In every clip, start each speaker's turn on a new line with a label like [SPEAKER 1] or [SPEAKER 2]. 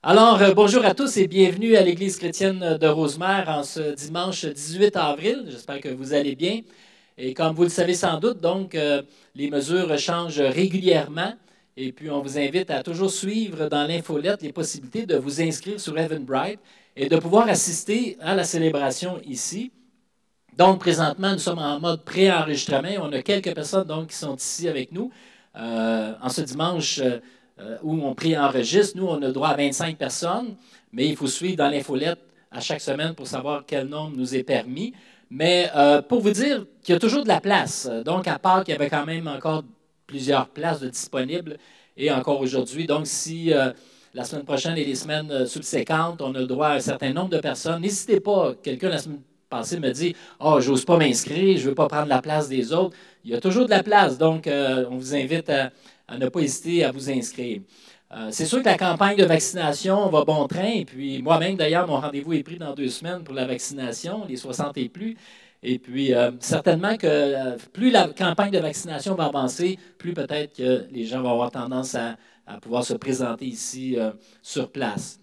[SPEAKER 1] Alors, bonjour à tous et bienvenue à l'Église chrétienne de Rosemère en ce dimanche 18 avril. J'espère que vous allez bien. Et comme vous le savez sans doute, donc, les mesures changent régulièrement. Et puis, on vous invite à toujours suivre dans l'infolette les possibilités de vous inscrire sur Eventbrite et de pouvoir assister à la célébration ici. Donc, présentement, nous sommes en mode pré-enregistrement. On a quelques personnes donc, qui sont ici avec nous en ce dimanche où on pré-enregistre. Nous, on a le droit à 25 personnes, mais il faut suivre dans l'infolette à chaque semaine pour savoir quel nombre nous est permis. Mais pour vous dire qu'il y a toujours de la place. Donc, à part qu'il y avait quand même encore plusieurs places de disponibles, et encore aujourd'hui. Donc, si la semaine prochaine et les semaines subséquentes, on a le droit à un certain nombre de personnes, n'hésitez pas. Quelqu'un la semaine passée me dit « Oh, j'ose pas m'inscrire, je ne veux pas prendre la place des autres. » Il y a toujours de la place. Donc, on vous invite à ne pas hésiter à vous inscrire. C'est sûr que la campagne de vaccination va bon train. Et puis, moi-même, d'ailleurs, mon rendez-vous est pris dans 2 semaines pour la vaccination, les 60 et plus. Et puis, certainement que plus la campagne de vaccination va avancer, plus peut-être que les gens vont avoir tendance à pouvoir se présenter ici sur place.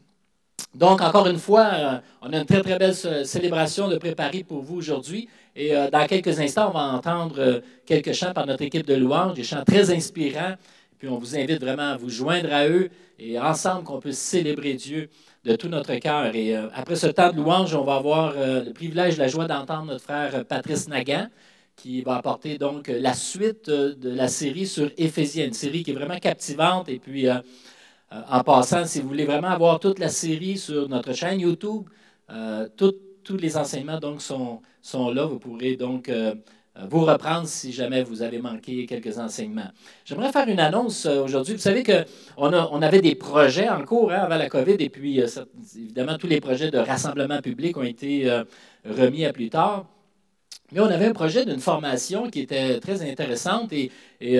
[SPEAKER 1] Donc, encore une fois, on a une très, très belle célébration de préparer pour vous aujourd'hui. Et dans quelques instants, on va entendre quelques chants par notre équipe de louanges, des chants très inspirants. Puis, on vous invite vraiment à vous joindre à eux et ensemble qu'on puisse célébrer Dieu de tout notre cœur. Et après ce temps de louange, on va avoir le privilège, la joie d'entendre notre frère Patrice Nagan, qui va apporter donc la suite de la série sur Éphésiens, une série qui est vraiment captivante. Et puis, en passant, si vous voulez vraiment avoir toute la série sur notre chaîne YouTube, tous les enseignements donc, sont là. Vous pourrez donc vous reprendre si jamais vous avez manqué quelques enseignements. J'aimerais faire une annonce aujourd'hui. Vous savez qu'on avait des projets en cours avant la COVID et puis, évidemment, tous les projets de rassemblement public ont été remis à plus tard. Mais on avait un projet d'une formation qui était très intéressante et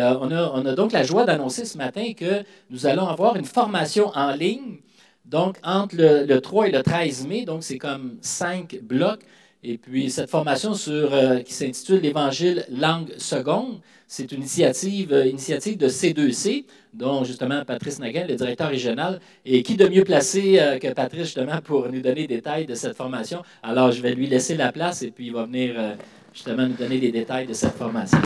[SPEAKER 1] on a donc la joie d'annoncer ce matin que nous allons avoir une formation en ligne, donc entre le 3 et le 13 mai, donc c'est comme 5 blocs. Et puis cette formation qui s'intitule l'Évangile langue seconde, c'est une initiative de C2C, dont justement Patrice Nagan, le directeur régional, et qui de mieux placé que Patrice justement pour nous donner des détails de cette formation. Alors je vais lui laisser la place et puis il va venir justement nous donner les détails de cette formation.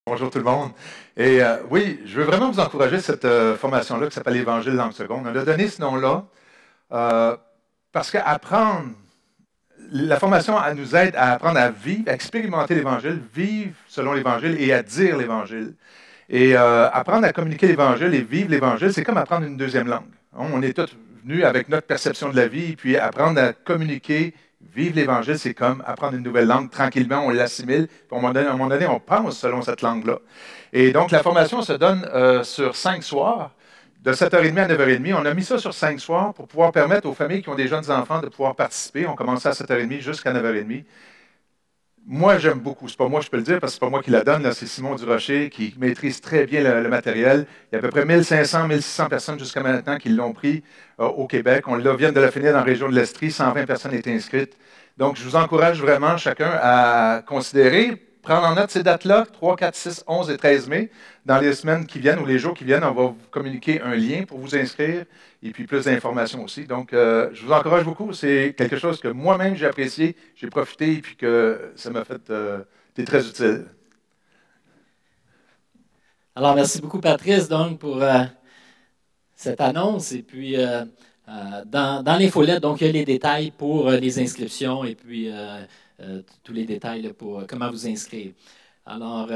[SPEAKER 2] Bonjour tout le monde. Et oui, je veux vraiment vous encourager cette formation-là qui s'appelle l'Évangile langue seconde. On a donné ce nom-là parce qu'apprendre, la formation elle nous aide à apprendre à vivre, à expérimenter l'Évangile, vivre selon l'Évangile et à dire l'Évangile. Et apprendre à communiquer l'Évangile et vivre l'Évangile, c'est comme apprendre une deuxième langue. On est tous venus avec notre perception de la vie, puis apprendre à communiquer, vivre l'Évangile, c'est comme apprendre une nouvelle langue. Tranquillement, on l'assimile. À un moment donné, on pense selon cette langue-là. Et donc, la formation se donne sur 5 soirs, de 7h30 à 9h30. On a mis ça sur 5 soirs pour pouvoir permettre aux familles qui ont des jeunes enfants de pouvoir participer. On commençait à 7h30 jusqu'à 9h30. Moi, j'aime beaucoup. C'est pas moi, je peux le dire, parce que c'est pas moi qui la donne. C'est Simon Durocher qui maîtrise très bien le matériel. Il y a à peu près 1500, 1600 personnes jusqu'à maintenant qui l'ont pris au Québec. On vient de la finir dans la région de l'Estrie. 120 personnes étaient inscrites. Donc, je vous encourage vraiment chacun à considérer, prendre en note ces dates-là, 3, 4, 6, 11 et 13 mai. Dans les semaines qui viennent ou les jours qui viennent, on va vous communiquer un lien pour vous inscrire et puis plus d'informations aussi. Donc, je vous encourage beaucoup. C'est quelque chose que moi-même j'ai apprécié, j'ai profité et puis que ça m'a fait été très utile.
[SPEAKER 1] Alors, merci beaucoup, Patrice, donc, pour cette annonce. Et puis, dans l'infolette, donc, il y a les détails pour les inscriptions et puis tous les détails là, pour comment vous inscrire. Alors,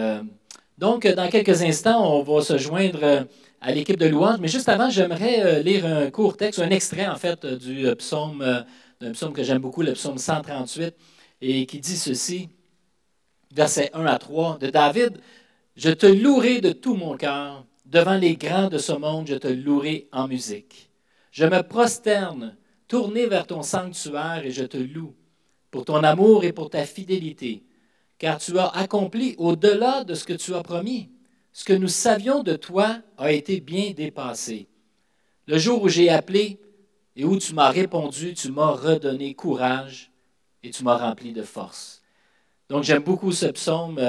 [SPEAKER 1] donc, dans quelques instants, on va se joindre à l'équipe de louange. Mais juste avant, j'aimerais lire un court texte, un extrait, en fait, d'un psaume que j'aime beaucoup, le psaume 138, et qui dit ceci, versets 1 à 3, de David. « Je te louerai de tout mon cœur. Devant les grands de ce monde, je te louerai en musique. Je me prosterne, tourné vers ton sanctuaire, et je te loue pour ton amour et pour ta fidélité. Car tu as accompli au-delà de ce que tu as promis. Ce que nous savions de toi a été bien dépassé. Le jour où j'ai appelé et où tu m'as répondu, tu m'as redonné courage et tu m'as rempli de force. » Donc, j'aime beaucoup ce psaume.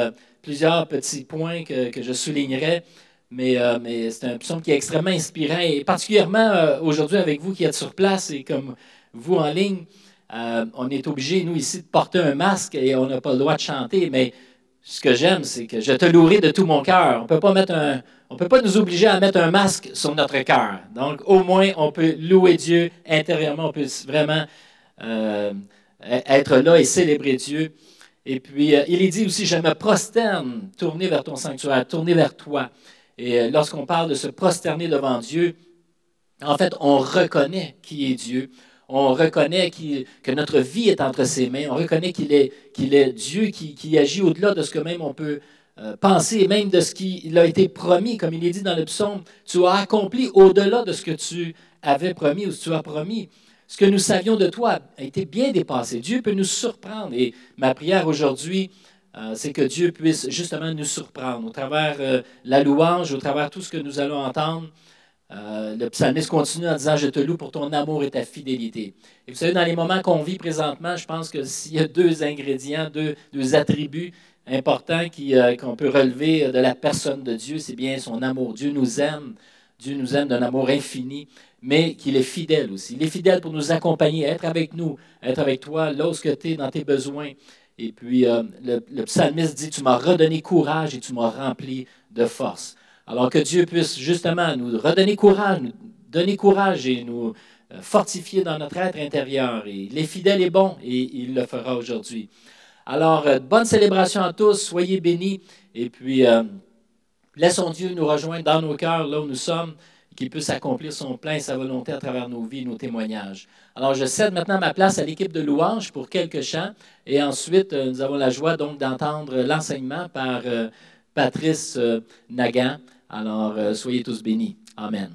[SPEAKER 1] Plusieurs petits points que je soulignerais. mais c'est un psaume qui est extrêmement inspirant, et particulièrement aujourd'hui avec vous qui êtes sur place et comme vous en ligne, on est obligé, nous ici, de porter un masque et on n'a pas le droit de chanter, mais ce que j'aime, c'est que je te louerai de tout mon cœur. On peut pas nous obliger à mettre un masque sur notre cœur. Donc, au moins, on peut louer Dieu intérieurement, on peut vraiment être là et célébrer Dieu. Et puis, il est dit aussi, je me prosterne, tourner vers ton sanctuaire, tourner vers toi. Et lorsqu'on parle de se prosterner devant Dieu, en fait, on reconnaît qui est Dieu. On reconnaît que notre vie est entre ses mains. On reconnaît qu'il est Dieu qui agit au-delà de ce que même on peut penser, et même de ce qu'il a été promis. Comme il est dit dans le psaume, tu as accompli au-delà de ce que tu avais promis ou ce que tu as promis. Ce que nous savions de toi a été bien dépassé. Dieu peut nous surprendre. Et ma prière aujourd'hui, c'est que Dieu puisse justement nous surprendre au travers la louange, au travers tout ce que nous allons entendre. Le psalmiste continue en disant « Je te loue pour ton amour et ta fidélité ». Et vous savez, dans les moments qu'on vit présentement, je pense que s'il y a deux ingrédients, deux attributs importants qu'on peut relever de la personne de Dieu, c'est bien son amour. Dieu nous aime d'un amour infini, mais qu'il est fidèle aussi. Il est fidèle pour nous accompagner, être avec nous, être avec toi lorsque tu es dans tes besoins. Et puis, le psalmiste dit « Tu m'as redonné courage et tu m'as rempli de force ». Alors que Dieu puisse justement nous redonner courage, nous donner courage et nous fortifier dans notre être intérieur. Et il est fidèle et bon, et il le fera aujourd'hui. Alors, bonne célébration à tous, soyez bénis, et puis laissons Dieu nous rejoindre dans nos cœurs, là où nous sommes, qu'il puisse accomplir son plein et sa volonté à travers nos vies, nos témoignages. Alors, je cède maintenant ma place à l'équipe de louange pour quelques chants, et ensuite, nous avons la joie donc d'entendre l'enseignement par Patrice Nagan. Alors, soyez tous bénis. Amen.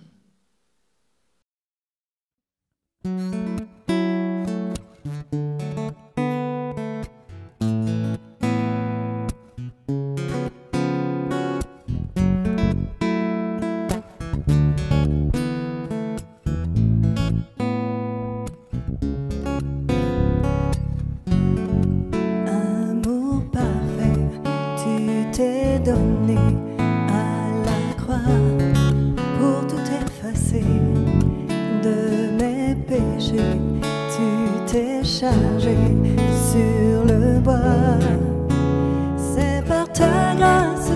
[SPEAKER 3] Amour parfait, tu t'es donné pour tout effacer de mes péchés. Tu t'es chargé sur le bois. C'est par ta grâce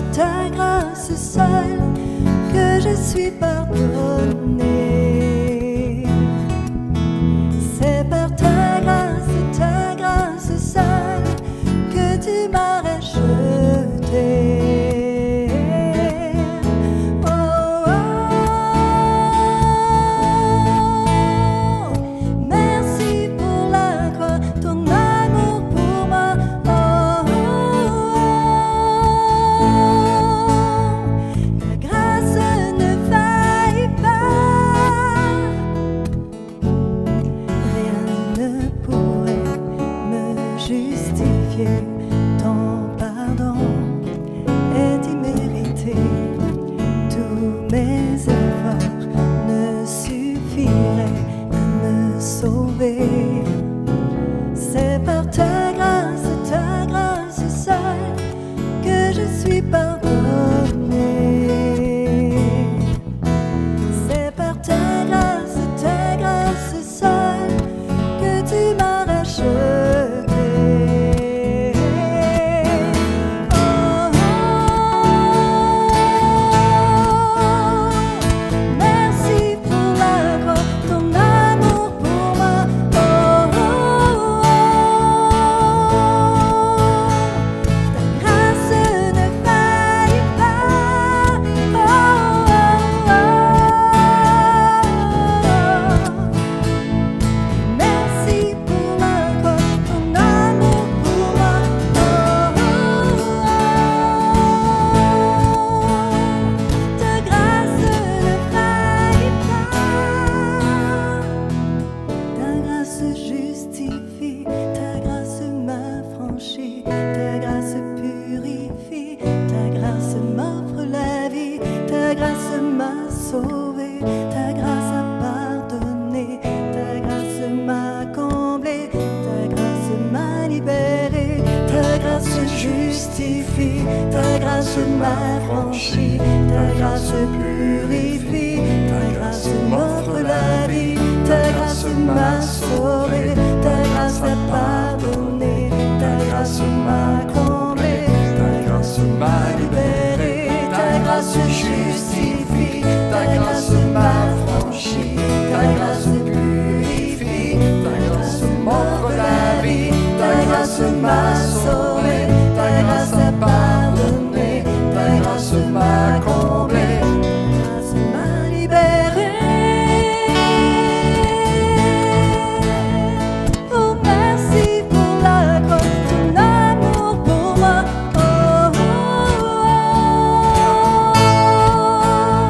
[SPEAKER 3] seule que je suis pardonné. C'est par ta grâce seule que tu m'as racheté. C'est par ta grâce seule que je suis pardonné. C'est par ta grâce seule que tu m'as racheté. Merci pour la croix, ton amour pour moi. Ta grâce m'a franchi, ta grâce grâce purifie, ta grâce m'offre la vie, ta grâce m'a sauvé, ta grâce a pardonné, ta grâce m'a comblé, ta grâce m'a libéré, ta grâce justifie, ta grâce m'a franchi, ta grâce purifie, ta grâce m'offre la vie, ta grâce m'a sauvé, ta grâce a pardonné, ta grâce m'a comblé, ta grâce m'a libéré. Oh merci pour la grâce, ton amour pour moi. Oh, oh, oh.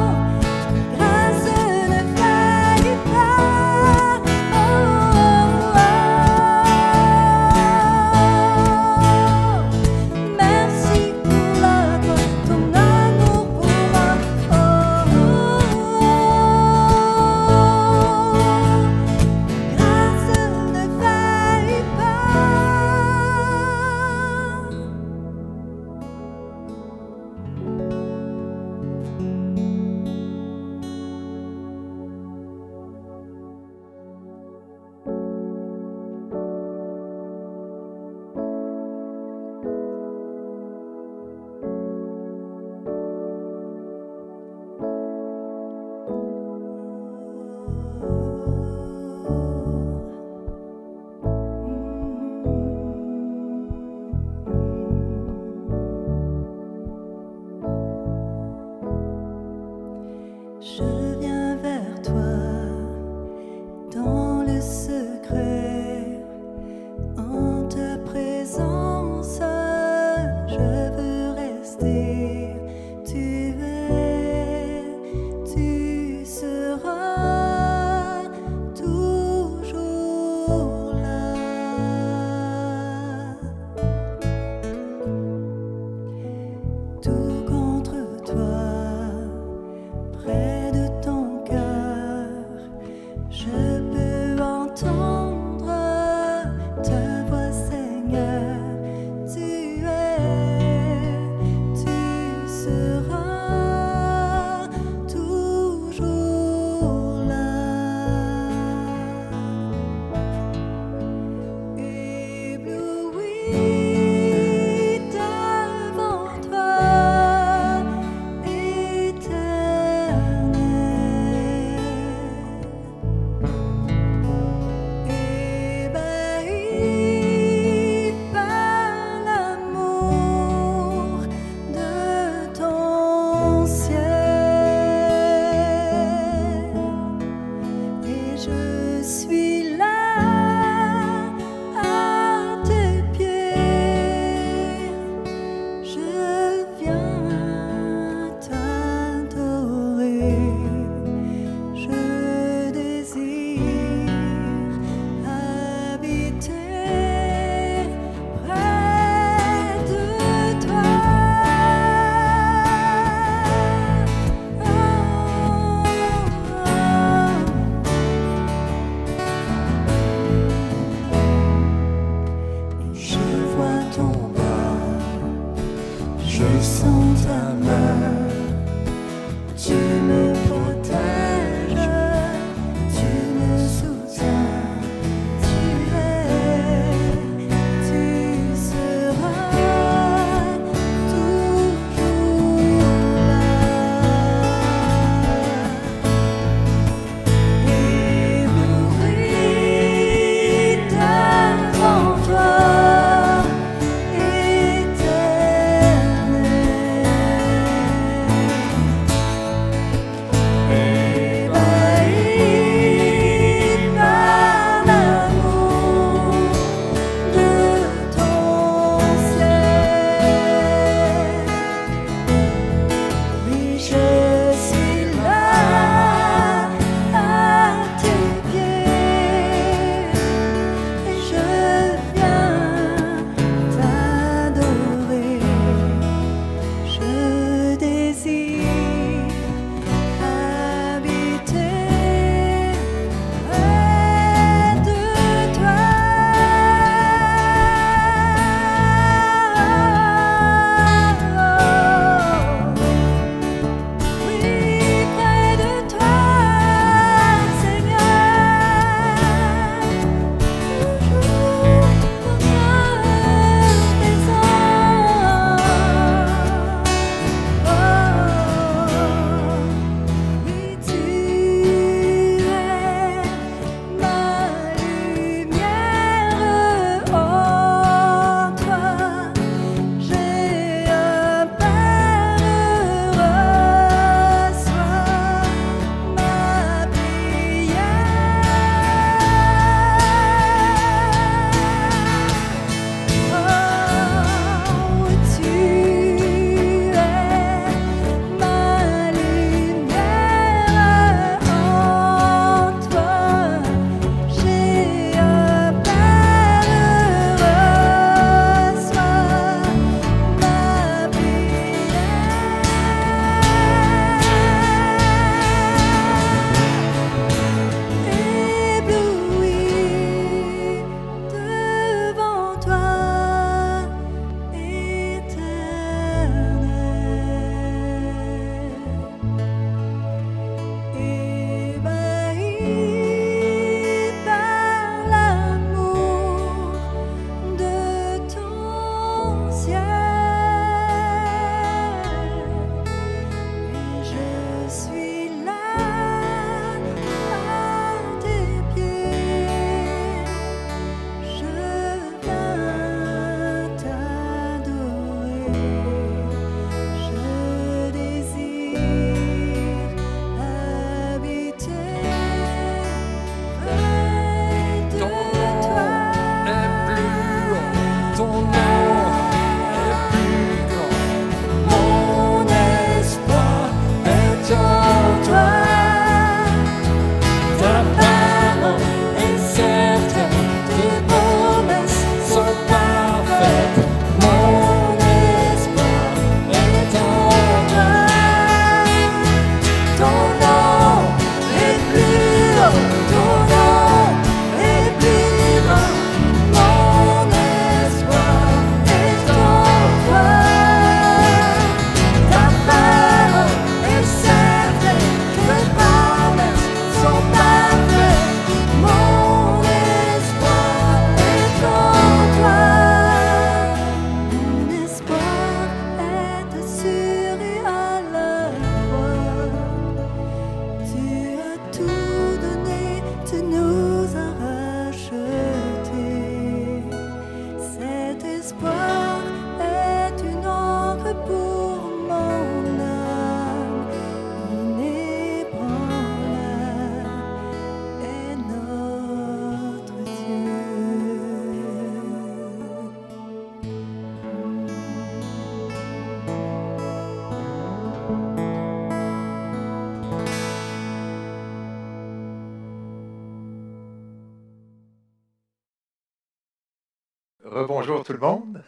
[SPEAKER 2] Rebonjour tout le monde.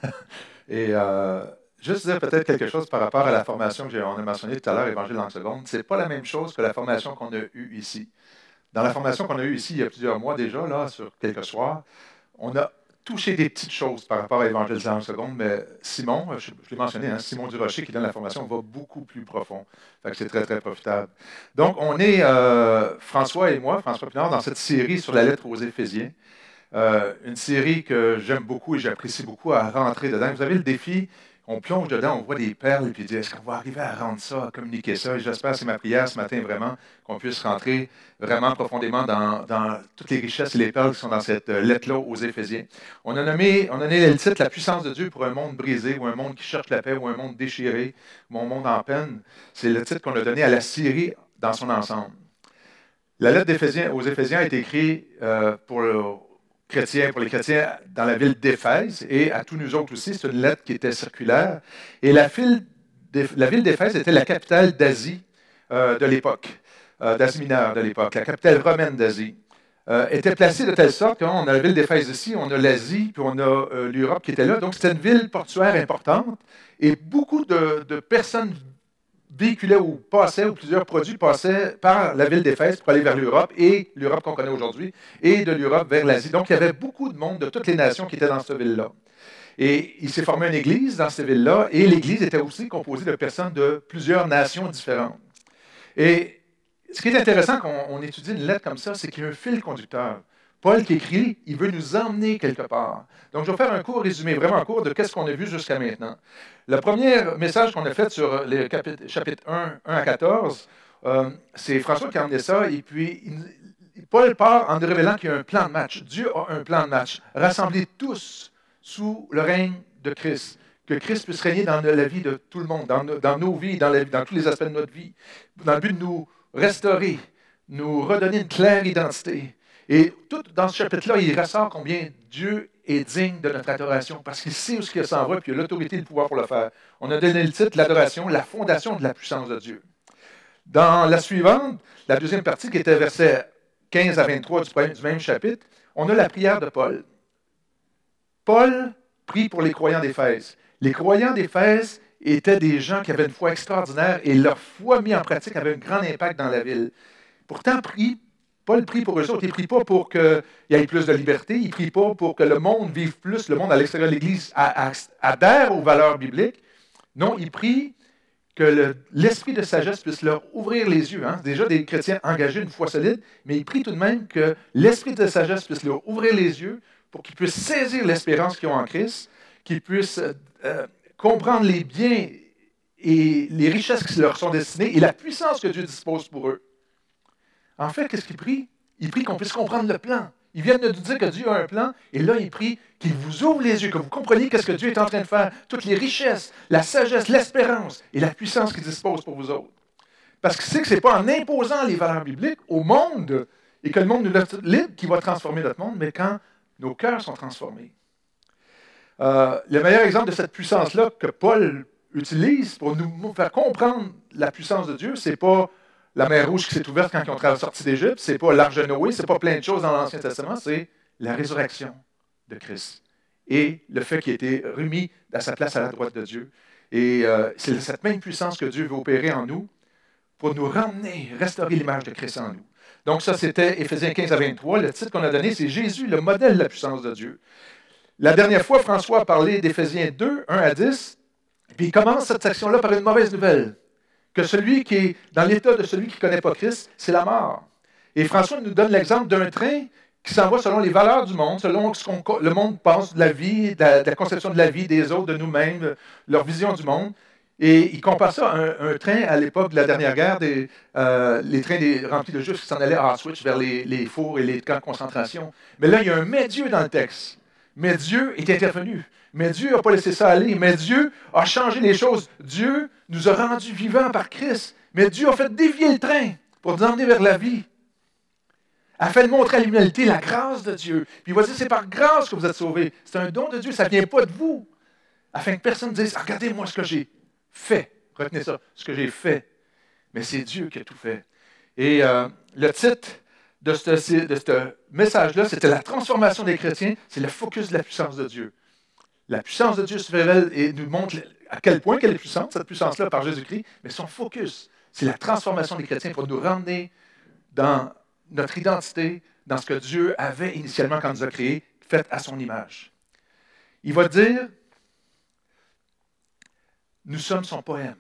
[SPEAKER 2] Et juste dire peut-être quelque chose par rapport à la formation qu'on a mentionnée tout à l'heure, Évangile langue seconde. Ce n'est pas la même chose que la formation qu'on a eue ici. Dans la formation qu'on a eue ici il y a plusieurs mois déjà, là, sur quelques soirs, on a touché des petites choses par rapport à Évangile langue seconde, mais Simon, je l'ai mentionné, hein, Simon Durocher qui donne la formation, va beaucoup plus profond. Fait que c'est très, très profitable. Donc, on est, François et moi, François Pinard, dans cette série sur la lettre aux Éphésiens. Une série que j'aime beaucoup et j'apprécie beaucoup à rentrer dedans. Vous avez le défi, on plonge dedans, on voit des perles et puis on dit, est-ce qu'on va arriver à rendre ça, à communiquer ça? Et j'espère, c'est ma prière ce matin vraiment, qu'on puisse rentrer vraiment profondément dans toutes les richesses et les perles qui sont dans cette lettre-là aux Éphésiens. On a donné le titre « La puissance de Dieu pour un monde brisé » ou un monde qui cherche la paix ou un monde déchiré ou un monde en peine. C'est le titre qu'on a donné à la série dans son ensemble. La lettre aux Éphésiens a été écrite pour les chrétiens dans la ville d'Éphèse et à tous nous autres aussi. C'est une lettre qui était circulaire. Et la ville d'Éphèse était la capitale d'Asie de l'époque, d'Asie mineure de l'époque, la capitale romaine d'Asie. Était placée de telle sorte qu'on a la ville d'Éphèse ici, on a l'Asie, puis on a l'Europe qui était là. Donc c'était une ville portuaire importante et beaucoup de personnes véhiculaient ou passaient, ou plusieurs produits passaient par la ville d'Éphèse pour aller vers l'Europe, et l'Europe qu'on connaît aujourd'hui, et de l'Europe vers l'Asie. Donc, il y avait beaucoup de monde de toutes les nations qui étaient dans cette ville-là. Et il s'est formé une église dans cette ville-là, et l'église était aussi composée de personnes de plusieurs nations différentes. Et ce qui est intéressant quand on étudie une lettre comme ça, c'est qu'il y a un fil conducteur. Paul qui écrit, il veut nous emmener quelque part. Donc, je vais faire un court résumé, vraiment court, de ce qu'on a vu jusqu'à maintenant. Le premier message qu'on a fait sur les chapitres 1 à 14, c'est François qui a emmené ça, et puis Paul part en nous révélant qu'il y a un plan de match. Dieu a un plan de match. Rassembler tous sous le règne de Christ. Que Christ puisse régner dans la vie de tout le monde, dans nos vies, dans tous les aspects de notre vie, dans le but de nous restaurer, nous redonner une claire identité. Et tout dans ce chapitre-là, il ressort combien Dieu est digne de notre adoration, parce qu'il sait où ce qu'il s'en va, puis il a l'autorité et le pouvoir pour le faire. On a donné le titre, l'adoration, la fondation de la puissance de Dieu. Dans la suivante, la deuxième partie, qui était versets 15 à 23 du même chapitre, on a la prière de Paul. Paul prie pour les croyants d'Éphèse. Les croyants d'Éphèse étaient des gens qui avaient une foi extraordinaire, et leur foi mise en pratique avait un grand impact dans la ville. Pourtant, Paul prie pour eux autres. Il ne prie pas pour qu'il y ait plus de liberté. Il ne prie pas pour que le monde vive plus, le monde à l'extérieur de l'Église adhère aux valeurs bibliques. Non, il prie que l'esprit de sagesse puisse leur ouvrir les yeux. Hein. Déjà des chrétiens engagés, une foi solide, mais il prie tout de même que l'esprit de sagesse puisse leur ouvrir les yeux pour qu'ils puissent saisir l'espérance qu'ils ont en Christ, qu'ils puissent comprendre les biens et les richesses qui leur sont destinées et la puissance que Dieu dispose pour eux. En fait, qu'est-ce qu'il prie? Il prie qu'on puisse comprendre le plan. Il vient de nous dire que Dieu a un plan, et là, il prie qu'il vous ouvre les yeux, que vous compreniez qu'est-ce que Dieu est en train de faire, toutes les richesses, la sagesse, l'espérance et la puissance qu'il dispose pour vous autres. Parce qu'il sait que ce n'est pas en imposant les valeurs bibliques au monde, et que le monde nous laisse libre, qui va transformer notre monde, mais quand nos cœurs sont transformés. Le meilleur exemple de cette puissance-là que Paul utilise pour nous faire comprendre la puissance de Dieu, ce n'est pas la mer Rouge qui s'est ouverte quand ils ont sorti d'Égypte, ce n'est pas l'arche de Noé, ce n'est pas plein de choses dans l'Ancien Testament, c'est la résurrection de Christ et le fait qu'il ait été remis à sa place à la droite de Dieu. Et c'est cette même puissance que Dieu veut opérer en nous pour nous ramener, restaurer l'image de Christ en nous. Donc ça, c'était Éphésiens 15 à 23. Le titre qu'on a donné, c'est « Jésus, le modèle de la puissance de Dieu ». La dernière fois, François a parlé d'Éphésiens 2, 1 à 10, puis il commence cette section-là par une mauvaise nouvelle. Que celui qui est dans l'état de celui qui ne connaît pas Christ, c'est la mort. Et François nous donne l'exemple d'un train qui s'en va selon les valeurs du monde, selon ce que le monde pense de la vie, de la conception de la vie, des autres, de nous-mêmes, leur vision du monde. Et il compare ça à un train à l'époque de la dernière guerre, les trains remplis de Juifs qui s'en allaient à Auschwitz vers les fours et les camps de concentration. Mais là, il y a un « mais Dieu » dans le texte. Mais Dieu est intervenu. Mais Dieu n'a pas laissé ça aller. Mais Dieu a changé les choses. Dieu nous a rendus vivants par Christ. Mais Dieu a fait dévier le train pour nous emmener vers la vie. Afin de montrer à l'humanité la grâce de Dieu. Puis il va dire, c'est par grâce que vous êtes sauvés. C'est un don de Dieu, ça ne vient pas de vous. Afin que personne ne dise, regardez-moi ce que j'ai fait. Retenez ça, ce que j'ai fait. Mais c'est Dieu qui a tout fait. Et le titre de ce message-là, c'était la transformation des chrétiens, c'est le focus de la puissance de Dieu. La puissance de Dieu se révèle et nous montre à quel point qu'elle est puissante, cette puissance-là, par Jésus-Christ, mais son focus, c'est la transformation des chrétiens pour nous ramener dans notre identité, dans ce que Dieu avait initialement quand il nous a créés, fait à son image. Il va dire, nous sommes son poème,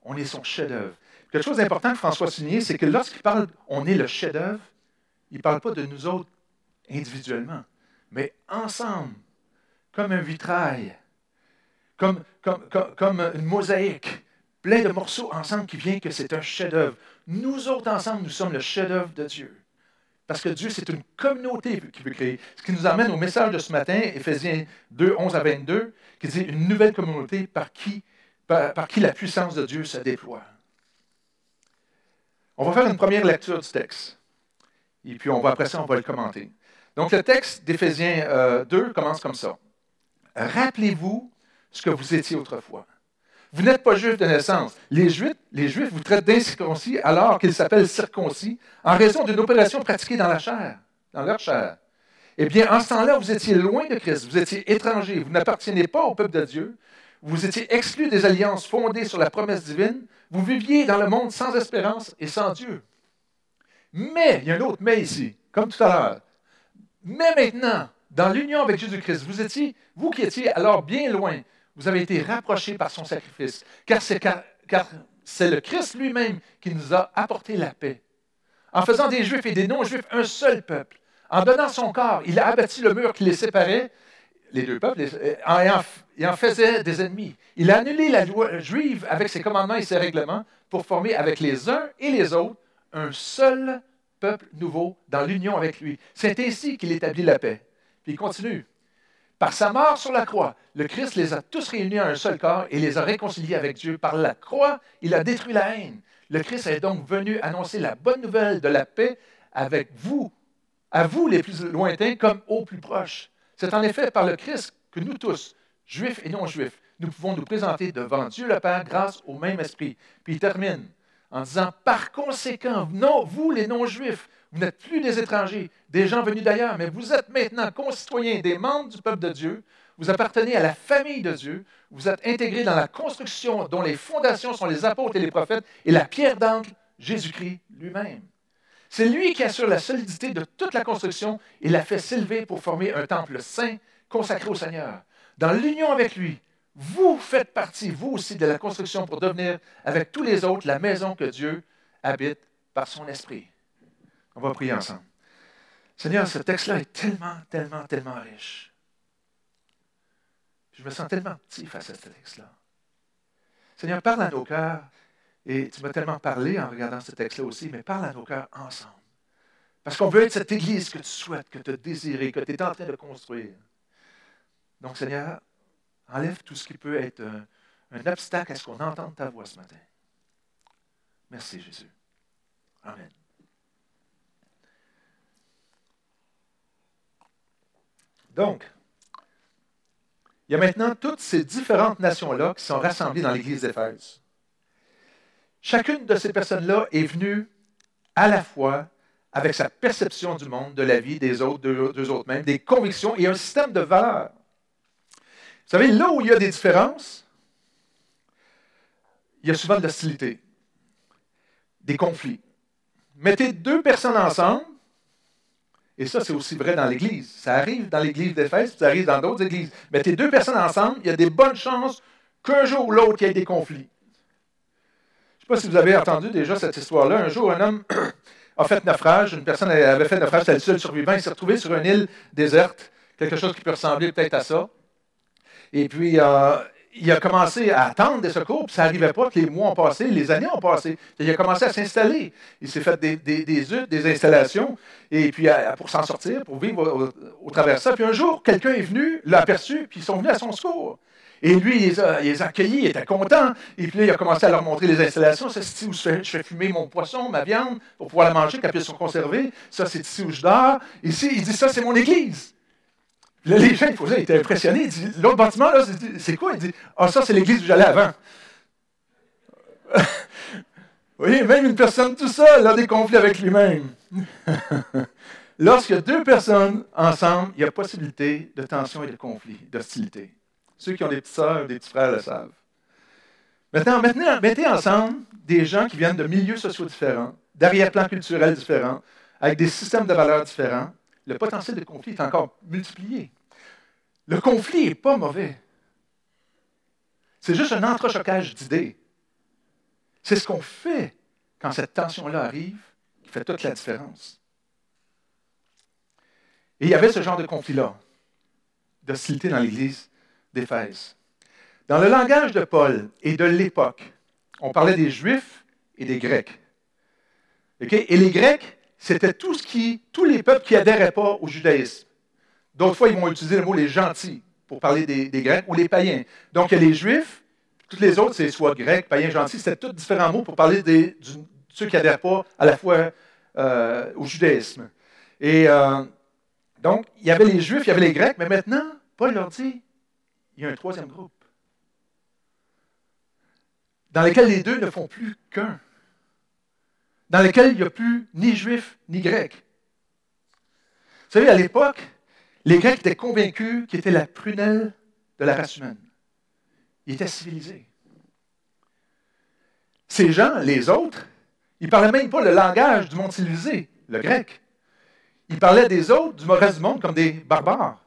[SPEAKER 2] on est son chef-d'œuvre. Quelque chose d'important que François a souligné, c'est que lorsqu'il parle « on est le chef-d'œuvre », il ne parle pas de nous autres individuellement, mais ensemble, comme un vitrail, comme une mosaïque, plein de morceaux ensemble qui vient que c'est un chef-d'œuvre. Nous autres ensemble, nous sommes le chef-d'œuvre de Dieu. Parce que Dieu, c'est une communauté qu'il veut créer. Ce qui nous amène au message de ce matin, Éphésiens 2, 11 à 22, qui dit une nouvelle communauté par qui la puissance de Dieu se déploie. On va faire une première lecture du texte. Et puis après ça, on va le commenter. Donc le texte d'Éphésiens 2 commence comme ça. Rappelez-vous ce que vous étiez autrefois. Vous n'êtes pas juifs de naissance. Les Juifs vous traitent d'incirconcis alors qu'ils s'appellent circoncis en raison d'une opération pratiquée dans leur chair. Eh bien, en ce temps-là, vous étiez loin de Christ, vous étiez étrangers, vous n'apparteniez pas au peuple de Dieu, vous étiez exclus des alliances fondées sur la promesse divine, vous viviez dans le monde sans espérance et sans Dieu. Mais, il y a un autre mais ici, comme tout à l'heure. Mais maintenant, dans l'union avec Jésus-Christ, vous qui étiez alors bien loin, vous avez été rapprochés par son sacrifice, car c'est le Christ lui-même qui nous a apporté la paix. En faisant des Juifs et des non-Juifs un seul peuple, en donnant son corps, il a abattu le mur qui les séparait, les deux peuples, et en faisait des ennemis. Il a annulé la loi juive avec ses commandements et ses règlements pour former avec les uns et les autres un seul peuple nouveau dans l'union avec lui. C'est ainsi qu'il établit la paix. Puis il continue. Par sa mort sur la croix, le Christ les a tous réunis en un seul corps et les a réconciliés avec Dieu. Par la croix, il a détruit la haine. Le Christ est donc venu annoncer la bonne nouvelle de la paix avec vous, à vous les plus lointains comme aux plus proches. C'est en effet par le Christ que nous tous, juifs et non-juifs, nous pouvons nous présenter devant Dieu le Père grâce au même esprit. Puis il termine en disant, par conséquent, non, vous les non-juifs, vous n'êtes plus des étrangers, des gens venus d'ailleurs, mais vous êtes maintenant concitoyens, des membres du peuple de Dieu, vous appartenez à la famille de Dieu, vous êtes intégrés dans la construction dont les fondations sont les apôtres et les prophètes, et la pierre d'angle, Jésus-Christ lui-même. C'est lui qui assure la solidité de toute la construction et la fait s'élever pour former un temple saint consacré au Seigneur. Dans l'union avec lui, vous faites partie, vous aussi, de la construction pour devenir, avec tous les autres, la maison que Dieu habite par son esprit. On va prier ensemble. Seigneur, ce texte-là est tellement, tellement, tellement riche. Je me sens tellement petit face à ce texte-là. Seigneur, parle à nos cœurs. Et tu m'as tellement parlé en regardant ce texte-là aussi, mais parle à nos cœurs ensemble. Parce qu'on veut être cette Église que tu souhaites, que tu as désirée, que tu es en train de construire. Donc, Seigneur, enlève tout ce qui peut être un obstacle à ce qu'on entende ta voix ce matin. Merci, Jésus. Amen. Donc, il y a maintenant toutes ces différentes nations-là qui sont rassemblées dans l'Église d'Éphèse. Chacune de ces personnes-là est venue à la fois avec sa perception du monde, de la vie, des autres, d'eux autres mêmes, des convictions et un système de valeurs. Vous savez, là où il y a des différences, il y a souvent de l'hostilité, des conflits. Mettez deux personnes ensemble, et ça, c'est aussi vrai dans l'Église. Ça arrive dans l'Église d'Éphèse, ça arrive dans d'autres églises. Mettez deux personnes ensemble, il y a des bonnes chances qu'un jour ou l'autre, il y ait des conflits. Je ne sais pas si vous avez entendu déjà cette histoire-là. Un jour, un homme a fait naufrage. Une personne avait fait naufrage, c'était le seul survivant. Il s'est retrouvé sur une île déserte, quelque chose qui peut ressembler peut-être à ça. Et puis, il a commencé à attendre des secours, puis ça n'arrivait pas, que les mois ont passé, les années ont passé. Il a commencé à s'installer. Il s'est fait des huttes, des installations, et puis pour s'en sortir, pour vivre au travers de ça. Puis un jour, quelqu'un est venu, l'a aperçu, puis ils sont venus à son secours. Et lui, il les a accueillis, il était content. Et puis là, il a commencé à leur montrer les installations. Ça, c'est ici où je fais fumer mon poisson, ma viande, pour pouvoir la manger, qu'elle puisse se conserver. Ça, c'est ici où je dors. Ici, il dit, ça, c'est mon église. Là, les gens, ils étaient impressionnés. Il dit, l'autre bâtiment, là, c'est quoi? Il dit, ah, ça, c'est l'église où j'allais avant. Vous voyez, même une personne tout seul a des conflits avec lui-même. Lorsqu'il y a deux personnes ensemble, il y a possibilité de tension et de conflit, d'hostilité. Ceux qui ont des petites sœurs ou des petits frères le savent. Maintenant, mettez ensemble des gens qui viennent de milieux sociaux différents, d'arrière-plans culturels différents, avec des systèmes de valeurs différents. Le potentiel de conflit est encore multiplié. Le conflit n'est pas mauvais. C'est juste un entrechoquage d'idées. C'est ce qu'on fait quand cette tension-là arrive qui fait toute la différence. Et il y avait ce genre de conflit-là, d'hostilité dans l'Église d'Éphèse. Dans le langage de Paul et de l'époque, on parlait des Juifs et des Grecs. Okay? Et les Grecs, c'était tous les peuples qui n'adhéraient pas au judaïsme. D'autres fois, ils vont utiliser le mot les gentils pour parler des Grecs ou les païens. Donc, il y a les Juifs, toutes les autres, c'est soit Grecs, païens, gentils, c'était tous différents mots pour parler de ceux qui n'adhèrent pas à la fois au judaïsme. Et donc, il y avait les Juifs, il y avait les Grecs, mais maintenant, Paul leur dit, il y a un troisième groupe, dans lequel les deux ne font plus qu'un, dans lequel il n'y a plus ni Juifs ni Grecs. Vous savez, à l'époque, les Grecs étaient convaincus qu'ils étaient la prunelle de la race humaine. Ils étaient civilisés. Ces gens, les autres, ils ne parlaient même pas le langage du monde civilisé, le grec. Ils parlaient des autres, du reste du monde, comme des barbares.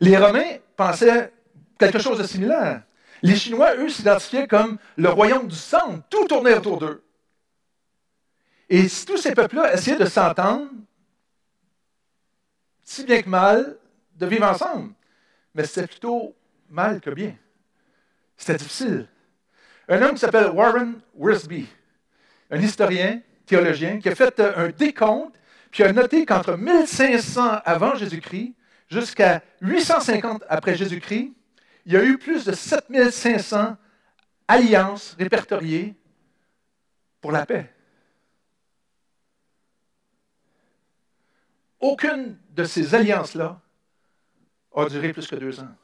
[SPEAKER 2] Les Romains pensaient quelque chose de similaire. Les Chinois, eux, s'identifiaient comme le royaume du centre. Tout tournait autour d'eux. Et tous ces peuples-là essayaient de s'entendre, si bien que mal, de vivre ensemble. Mais c'était plutôt mal que bien. C'était difficile. Un homme qui s'appelle Warren Wiersbe, un historien, théologien, qui a fait un décompte, puis a noté qu'entre 1500 avant Jésus-Christ jusqu'à 850 après Jésus-Christ, il y a eu plus de 7500 alliances répertoriées pour la paix. Aucune de ces alliances-là a duré plus que 2 ans.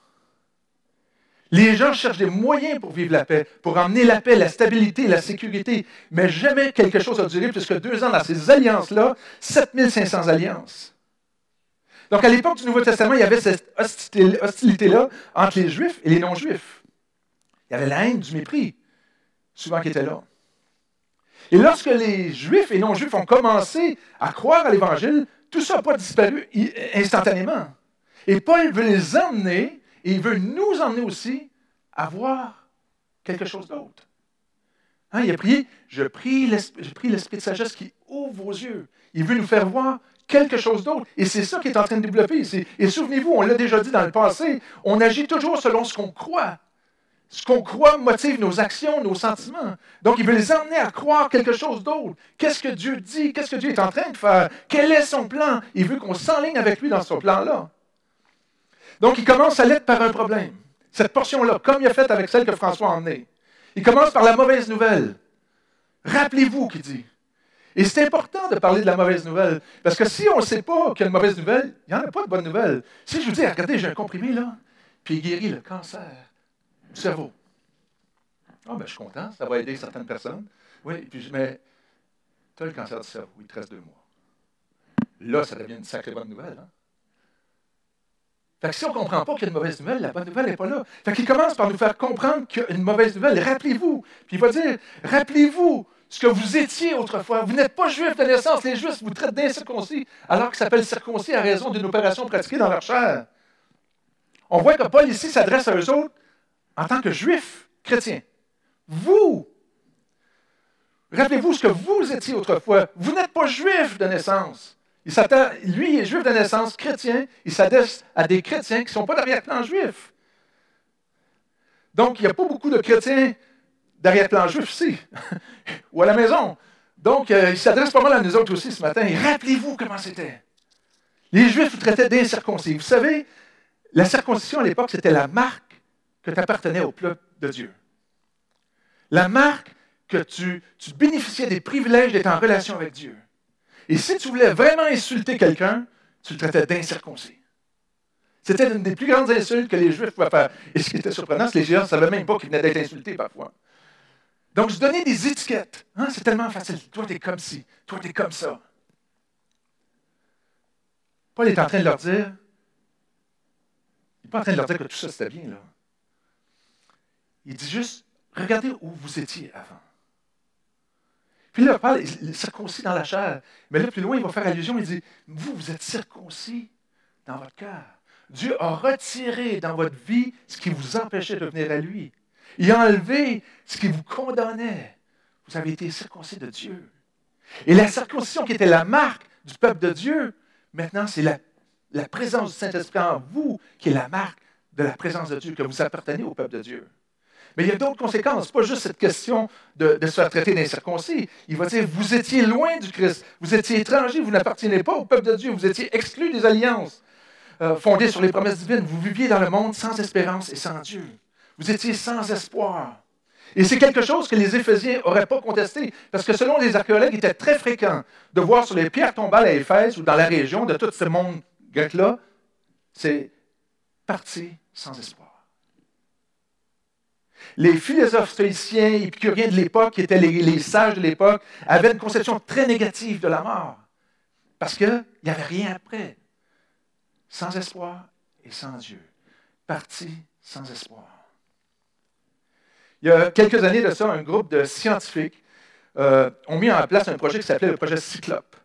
[SPEAKER 2] Les gens cherchent des moyens pour vivre la paix, pour emmener la paix, la stabilité, la sécurité, mais jamais quelque chose a duré plus que 2 ans dans ces alliances-là, 7500 alliances. Donc, à l'époque du Nouveau Testament, il y avait cette hostilité-là entre les Juifs et les non-Juifs. Il y avait la haine, du mépris, souvent qui était là. Et lorsque les Juifs et non-Juifs ont commencé à croire à l'Évangile, tout ça n'a pas disparu instantanément. Et Paul veut les emmener, et il veut nous emmener aussi à voir quelque chose d'autre. Hein, il a prié, j'ai pris l'esprit de sagesse qui ouvre vos yeux. Il veut nous faire voir quelque chose d'autre. Et c'est ça qui est en train de développer. Et souvenez-vous, on l'a déjà dit dans le passé, on agit toujours selon ce qu'on croit. Ce qu'on croit motive nos actions, nos sentiments. Donc, il veut les emmener à croire quelque chose d'autre. Qu'est-ce que Dieu dit? Qu'est-ce que Dieu est en train de faire? Quel est son plan? Il veut qu'on s'enligne avec lui dans ce plan-là. Donc, il commence sa lettre par un problème. Cette portion-là, comme il a fait avec celle que François a emmenée. Il commence par la mauvaise nouvelle. Rappelez-vous, qu'il dit. Et c'est important de parler de la mauvaise nouvelle. Parce que si on ne sait pas qu'il y a une mauvaise nouvelle, il n'y en a pas de bonne nouvelle. Si je vous dis, regardez, j'ai un comprimé là, puis il guérit le cancer du cerveau. Ah, ben, je suis content, ça va aider certaines personnes. Oui, puis mais tu as le cancer du cerveau, il te reste 2 mois. Là, ça devient une sacrée bonne nouvelle. Hein? Fait que si on ne comprend pas qu'il y a une mauvaise nouvelle, la bonne nouvelle n'est pas là. Fait qu'il commence par nous faire comprendre qu'il y a une mauvaise nouvelle. Rappelez-vous. Puis il va dire, rappelez-vous ce que vous étiez autrefois. Vous n'êtes pas juifs de naissance. Les juifs vous traitent d'incirconcis, alors qu'ils s'appellent circoncis à raison d'une opération pratiquée dans leur chair. On voit que Paul ici s'adresse à eux autres en tant que juifs chrétiens. Vous, rappelez-vous ce que vous étiez autrefois. Vous n'êtes pas juifs de naissance. Lui, il est juif de naissance, chrétien. Il s'adresse à des chrétiens qui ne sont pas d'arrière-plan juif. Donc, il n'y a pas beaucoup de chrétiens d'arrière-plan juif ici, ou à la maison. Donc, il s'adresse pas mal à nous autres aussi ce matin. Et rappelez-vous comment c'était. Les Juifs vous traitaient d'incirconcis. Vous savez, la circoncision à l'époque, c'était la marque que tu appartenais au peuple de Dieu. La marque que tu bénéficiais des privilèges d'être en relation avec Dieu. Et si tu voulais vraiment insulter quelqu'un, tu le traitais d'incirconcis. C'était une des plus grandes insultes que les Juifs pouvaient faire. Et ce qui était surprenant, c'est que les Juifs ne savaient même pas qu'ils venaient d'être insultés parfois. Donc, se donner des étiquettes, hein, c'est tellement facile. Toi, tu es comme ci, toi, tu es comme ça. Paul est en train de leur dire, il n'est pas en train de leur dire que tout ça, c'était bien, là. Il dit juste, regardez où vous étiez avant. Puis là, Paul est circoncis dans la chair. Mais là, plus loin, il va faire allusion, il dit, vous êtes circoncis dans votre cœur. Dieu a retiré dans votre vie ce qui vous empêchait de venir à lui. Il a enlevé ce qui vous condamnait. Vous avez été circoncis de Dieu. Et la circoncision qui était la marque du peuple de Dieu, maintenant, c'est la présence du Saint-Esprit en vous qui est la marque de la présence de Dieu, que vous appartenez au peuple de Dieu. Mais il y a d'autres conséquences, pas juste cette question de se faire traiter d'incirconcis. Il va dire, vous étiez loin du Christ, vous étiez étrangers, vous n'appartenez pas au peuple de Dieu, vous étiez exclus des alliances fondées sur les promesses divines. Vous viviez dans le monde sans espérance et sans Dieu. Vous étiez sans espoir. Et c'est quelque chose que les Éphésiens n'auraient pas contesté, parce que selon les archéologues, il était très fréquent de voir sur les pierres tombales à Éphèse ou dans la région de tout ce monde grec-là, c'est parti sans espoir. Les philosophes stoïciens, épicuriens de l'époque, qui étaient les sages de l'époque, avaient une conception très négative de la mort, parce qu'il n'y avait rien après. Sans espoir et sans Dieu. Parti sans espoir. Il y a quelques années de ça, un groupe de scientifiques ont mis en place un projet qui s'appelait le projet Cyclope.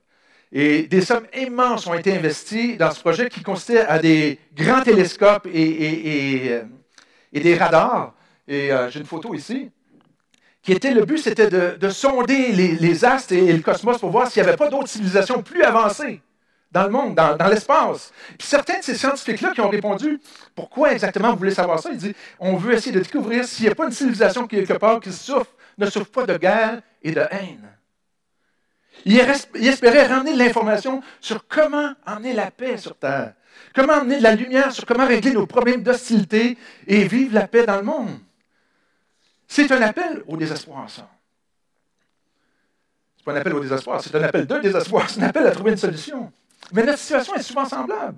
[SPEAKER 2] Et des sommes immenses ont été investies dans ce projet qui consistait à des grands télescopes et des radars. Et j'ai une photo ici. Le but, c'était de sonder les astres et le cosmos pour voir s'il n'y avait pas d'autres civilisations plus avancées dans le monde, dans l'espace. Puis certains de ces scientifiques-là qui ont répondu, pourquoi exactement vous voulez savoir ça? Ils disent, on veut essayer de découvrir s'il n'y a pas une civilisation quelque part qui ne souffre pas de guerre et de haine. Ils espéraient ramener de l'information sur comment emmener la paix sur Terre, comment emmener de la lumière sur comment régler nos problèmes d'hostilité et vivre la paix dans le monde. C'est un appel au désespoir, ça. Ce n'est pas un appel au désespoir, c'est un appel de désespoir, c'est un appel à trouver une solution. Mais notre situation est souvent semblable.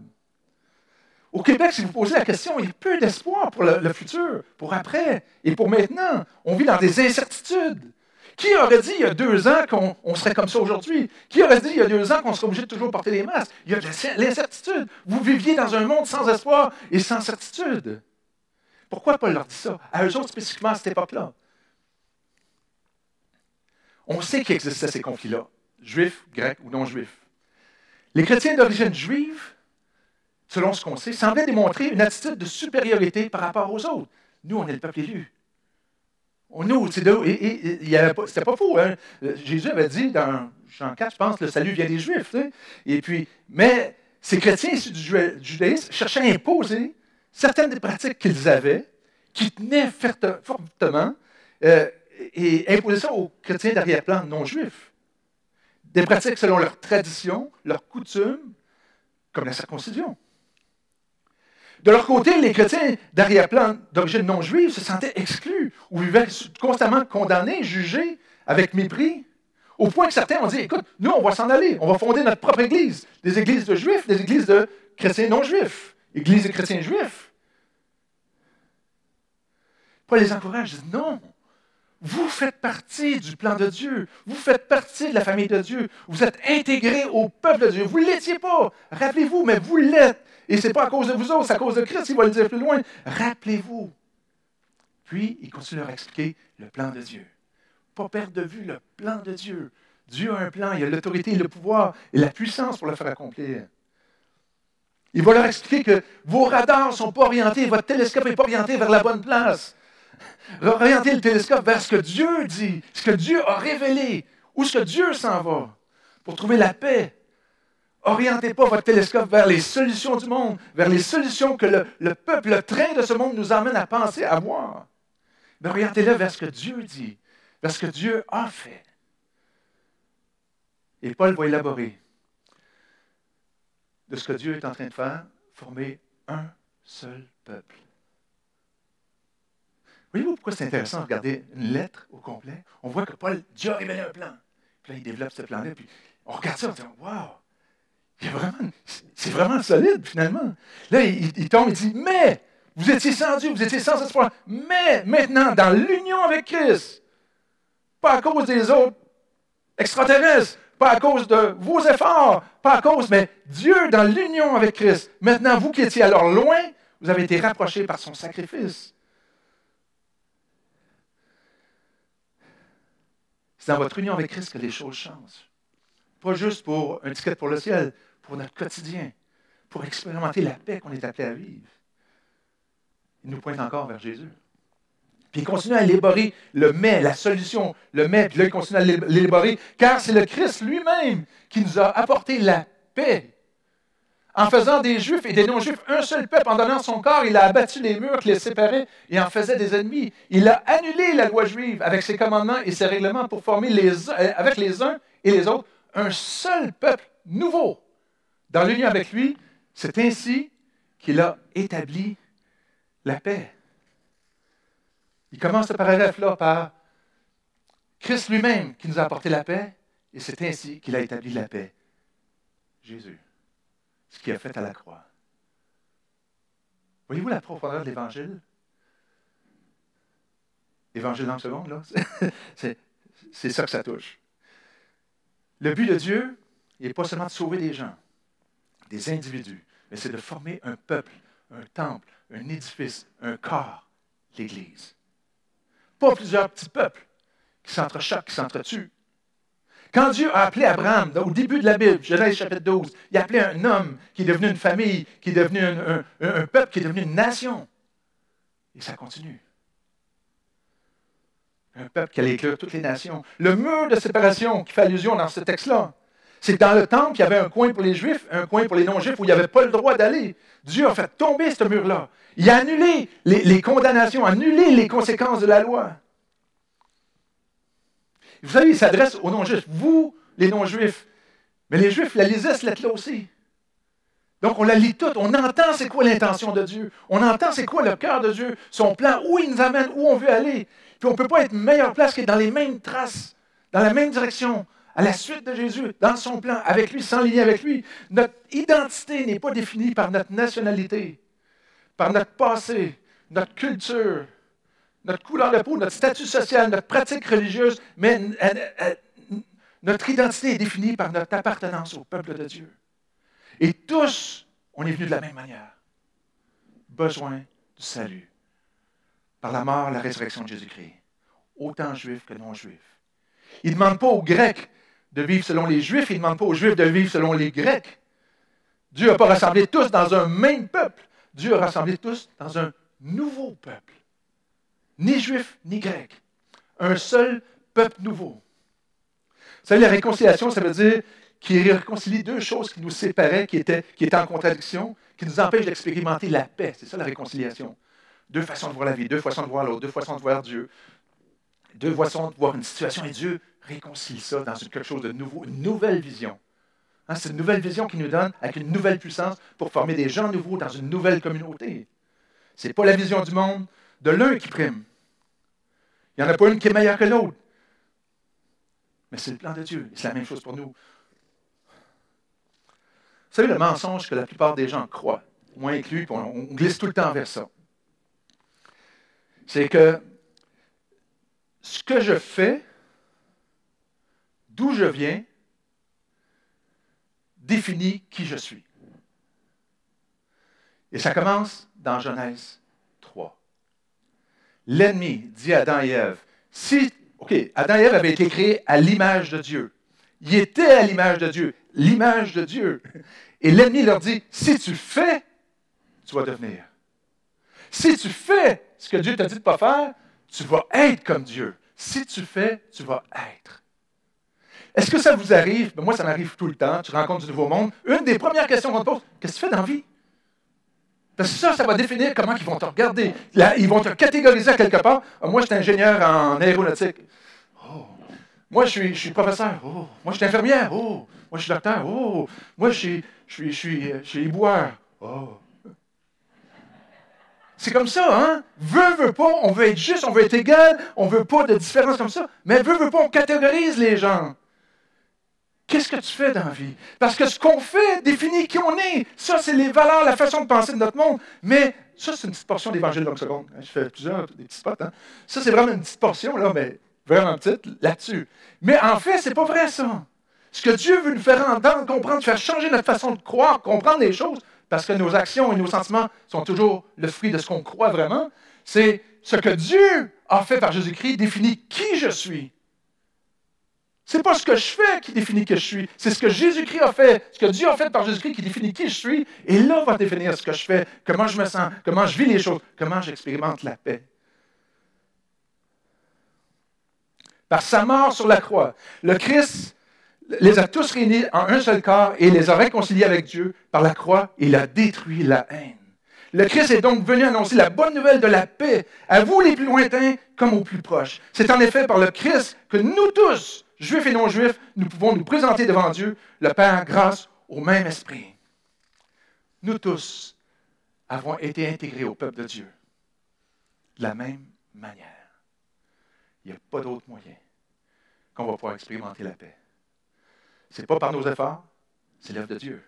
[SPEAKER 2] Au Québec, si vous posez la question, il y a peu d'espoir pour le futur, pour après et pour maintenant. On vit dans des incertitudes. Qui aurait dit il y a 2 ans qu'on serait comme ça aujourd'hui? Qui aurait dit il y a 2 ans qu'on serait obligé de toujours porter les masques? Il y a de l'incertitude. Vous viviez dans un monde sans espoir et sans certitude. Pourquoi Paul leur dit ça? À eux autres, spécifiquement à cette époque-là. On sait qu'il existait ces conflits-là, juifs, grecs ou non-juifs. Les chrétiens d'origine juive, selon ce qu'on sait, semblaient démontrer une attitude de supériorité par rapport aux autres. Nous, on est le peuple élu. Nous, c'était pas faux. Hein? Jésus avait dit dans Jean 4, je pense, le salut vient des Juifs. Et puis, mais ces chrétiens issus du judaïsme cherchaient à imposer certaines des pratiques qu'ils avaient, qui tenaient fortement, et imposer ça aux chrétiens d'arrière-plan non-juifs. Des pratiques selon leurs traditions, leurs coutumes, comme la circoncision. De leur côté, les chrétiens d'arrière-plan d'origine non-juive se sentaient exclus ou vivaient constamment condamnés, jugés avec mépris, au point que certains ont dit, écoute, nous, on va s'en aller, on va fonder notre propre église, des églises de juifs, des églises de chrétiens non-juifs, églises de chrétiens juifs. Paul les encourage, il dit, non, vous faites partie du plan de Dieu, vous faites partie de la famille de Dieu, vous êtes intégrés au peuple de Dieu, vous ne l'étiez pas, rappelez-vous, mais vous l'êtes. Et ce n'est pas à cause de vous autres, c'est à cause de Christ, il va le dire plus loin. Rappelez-vous. Puis, il continue à leur expliquer le plan de Dieu. Pas perdre de vue le plan de Dieu. Dieu a un plan, il a l'autorité, le pouvoir et la puissance pour le faire accomplir. Il va leur expliquer que vos radars ne sont pas orientés, votre télescope n'est pas orienté vers la bonne place. Orientez le télescope vers ce que Dieu dit, ce que Dieu a révélé, où ce que Dieu s'en va, pour trouver la paix. Orientez pas votre télescope vers les solutions du monde, vers les solutions que le peuple, le train de ce monde nous emmène à penser, à voir. Mais orientez-le vers ce que Dieu dit, vers ce que Dieu a fait. Et Paul va élaborer de ce que Dieu est en train de faire, former un seul peuple. Voyez-vous pourquoi c'est intéressant de regarder une lettre au complet? On voit que Dieu a révélé un plan. Puis là, il développe ce plan-là, puis on regarde ça, on dit « Wow! » C'est vraiment solide, finalement. Là, il tombe et dit, mais, vous étiez sans Dieu, vous étiez sans espoir, mais maintenant, dans l'union avec Christ, pas à cause des autres extraterrestres, pas à cause de vos efforts, pas à cause, mais Dieu dans l'union avec Christ. Maintenant, vous qui étiez alors loin, vous avez été rapprochés par son sacrifice. C'est dans votre union avec Christ que les choses changent. Pas juste pour un ticket pour le ciel, pour notre quotidien, pour expérimenter la paix qu'on est appelé à vivre. Il nous pointe encore vers Jésus. Puis il continue à élaborer le mais, la solution, le mais, puis là il continue à l'élaborer, car c'est le Christ lui-même qui nous a apporté la paix. En faisant des Juifs et des non-Juifs un seul peuple, en donnant son corps, il a abattu les murs qui les séparaient et en faisait des ennemis. Il a annulé la loi juive avec ses commandements et ses règlements pour former avec les uns et les autres un seul peuple nouveau. Dans l'union avec lui, c'est ainsi qu'il a établi la paix. Il commence ce paragraphe-là par Christ lui-même qui nous a apporté la paix, et c'est ainsi qu'il a établi la paix. Jésus, ce qu'il a fait à la croix. Voyez-vous la profondeur de l'Évangile? Évangile dans une seconde, là, c'est ça que ça touche. Le but de Dieu, il n'est pas seulement de sauver des gens, des individus, mais c'est de former un peuple, un temple, un édifice, un corps, l'Église. Pas plusieurs petits peuples qui s'entrechoquent, qui s'entretuent. Quand Dieu a appelé Abraham, au début de la Bible, Genèse chapitre 12, il a appelé un homme qui est devenu une famille, qui est devenu un peuple, qui est devenu une nation. Et ça continue. Un peuple qui allait éclairer toutes les nations. Le mur de séparation qui fait allusion dans ce texte-là, c'est que dans le temple, il y avait un coin pour les Juifs, un coin pour les non-Juifs où il n'y avait pas le droit d'aller. Dieu a fait tomber ce mur-là. Il a annulé les condamnations, annulé les conséquences de la loi. Vous savez, il s'adresse aux non-Juifs. Vous, les non-Juifs. Mais les Juifs la lisaient, cette lettre-là aussi. Donc, on la lit toute. On entend c'est quoi l'intention de Dieu. On entend c'est quoi le cœur de Dieu, son plan, où il nous amène, où on veut aller. Puis on ne peut pas être meilleure place qu'être dans les mêmes traces, dans la même direction, à la suite de Jésus, dans son plan, avec lui, sans lier avec lui. Notre identité n'est pas définie par notre nationalité, par notre passé, notre culture, notre couleur de peau, notre statut social, notre pratique religieuse, mais notre identité est définie par notre appartenance au peuple de Dieu. Et tous, on est venus de la même manière. Besoin du salut. Par la mort, la résurrection de Jésus-Christ. Autant juifs que non-juifs. Il ne demande pas aux Grecs de vivre selon les Juifs, il ne demande pas aux Juifs de vivre selon les Grecs. Dieu n'a pas rassemblé tous dans un même peuple. Dieu a rassemblé tous dans un nouveau peuple. Ni Juifs, ni Grecs. Un seul peuple nouveau. Vous savez, la réconciliation, ça veut dire qu'il réconcilie deux choses qui nous séparaient, qui étaient en contradiction, qui nous empêchent d'expérimenter la paix. C'est ça la réconciliation. Deux façons de voir la vie, deux façons de voir l'autre, deux façons de voir Dieu, deux façons de voir une situation, et Dieu réconcilie ça dans quelque chose de nouveau, une nouvelle vision. Hein, c'est une nouvelle vision qu'il nous donne avec une nouvelle puissance pour former des gens nouveaux dans une nouvelle communauté. Ce n'est pas la vision du monde de l'un qui prime. Il n'y en a pas une qui est meilleure que l'autre. Mais c'est le plan de Dieu. C'est la même chose pour nous. Vous savez, le mensonge que la plupart des gens croient, moi inclus, puis on glisse tout le temps vers ça, c'est que ce que je fais, d'où je viens, définit qui je suis. Et ça commence dans Genèse 3. L'ennemi dit à Adam et Ève, Adam et Ève avaient été créés à l'image de Dieu. Ils étaient à l'image de Dieu, l'image de Dieu. Et l'ennemi leur dit, si tu fais, tu vas devenir. Si tu fais ce que Dieu t'a dit de ne pas faire, tu vas être comme Dieu. Si tu fais, tu vas être. Est-ce que ça vous arrive? Ben moi, ça m'arrive tout le temps. Tu rencontres du nouveau monde. Une des premières questions qu'on te pose, qu'est-ce que tu fais dans la vie? Parce que ça va définir comment ils vont te regarder. Là, ils vont te catégoriser à quelque part. Moi, je suis ingénieur en aéronautique. Oh. Moi, je suis professeur. Oh. Moi, je suis infirmière. Oh. Moi, je suis docteur. Oh. Moi, je suis éboueur. Oh. C'est comme ça, hein? Veut pas, on veut être juste, on veut être égal, on veut pas de différence comme ça, mais veut pas, on catégorise les gens. Qu'est-ce que tu fais dans la vie? Parce que ce qu'on fait définit qui on est. Ça, c'est les valeurs, la façon de penser de notre monde. Mais ça, c'est une petite portion d'Évangile longue seconde. Je fais plusieurs, des petits spots. Hein? Ça, c'est vraiment une petite portion, là, mais vraiment petite, là-dessus. Mais en fait, c'est pas vrai, ça. Ce que Dieu veut nous faire entendre, comprendre, faire changer notre façon de croire, comprendre les choses, parce que nos actions et nos sentiments sont toujours le fruit de ce qu'on croit vraiment, c'est ce que Dieu a fait par Jésus-Christ définit qui je suis. Ce n'est pas ce que je fais qui définit qui je suis. C'est ce que Jésus-Christ a fait, ce que Dieu a fait par Jésus-Christ qui définit qui je suis. Et là va définir ce que je fais, comment je me sens, comment je vis les choses, comment j'expérimente la paix. Par sa mort sur la croix, le Christ les a tous réunis en un seul corps et les a réconciliés avec Dieu par la croix. Il a détruit la haine. Le Christ est donc venu annoncer la bonne nouvelle de la paix à vous les plus lointains comme aux plus proches. C'est en effet par le Christ que nous tous, juifs et non-juifs, nous pouvons nous présenter devant Dieu, le Père, grâce au même esprit. Nous tous avons été intégrés au peuple de Dieu de la même manière. Il n'y a pas d'autre moyen qu'on va pouvoir expérimenter la paix. Ce n'est pas par nos efforts, c'est l'œuvre de Dieu.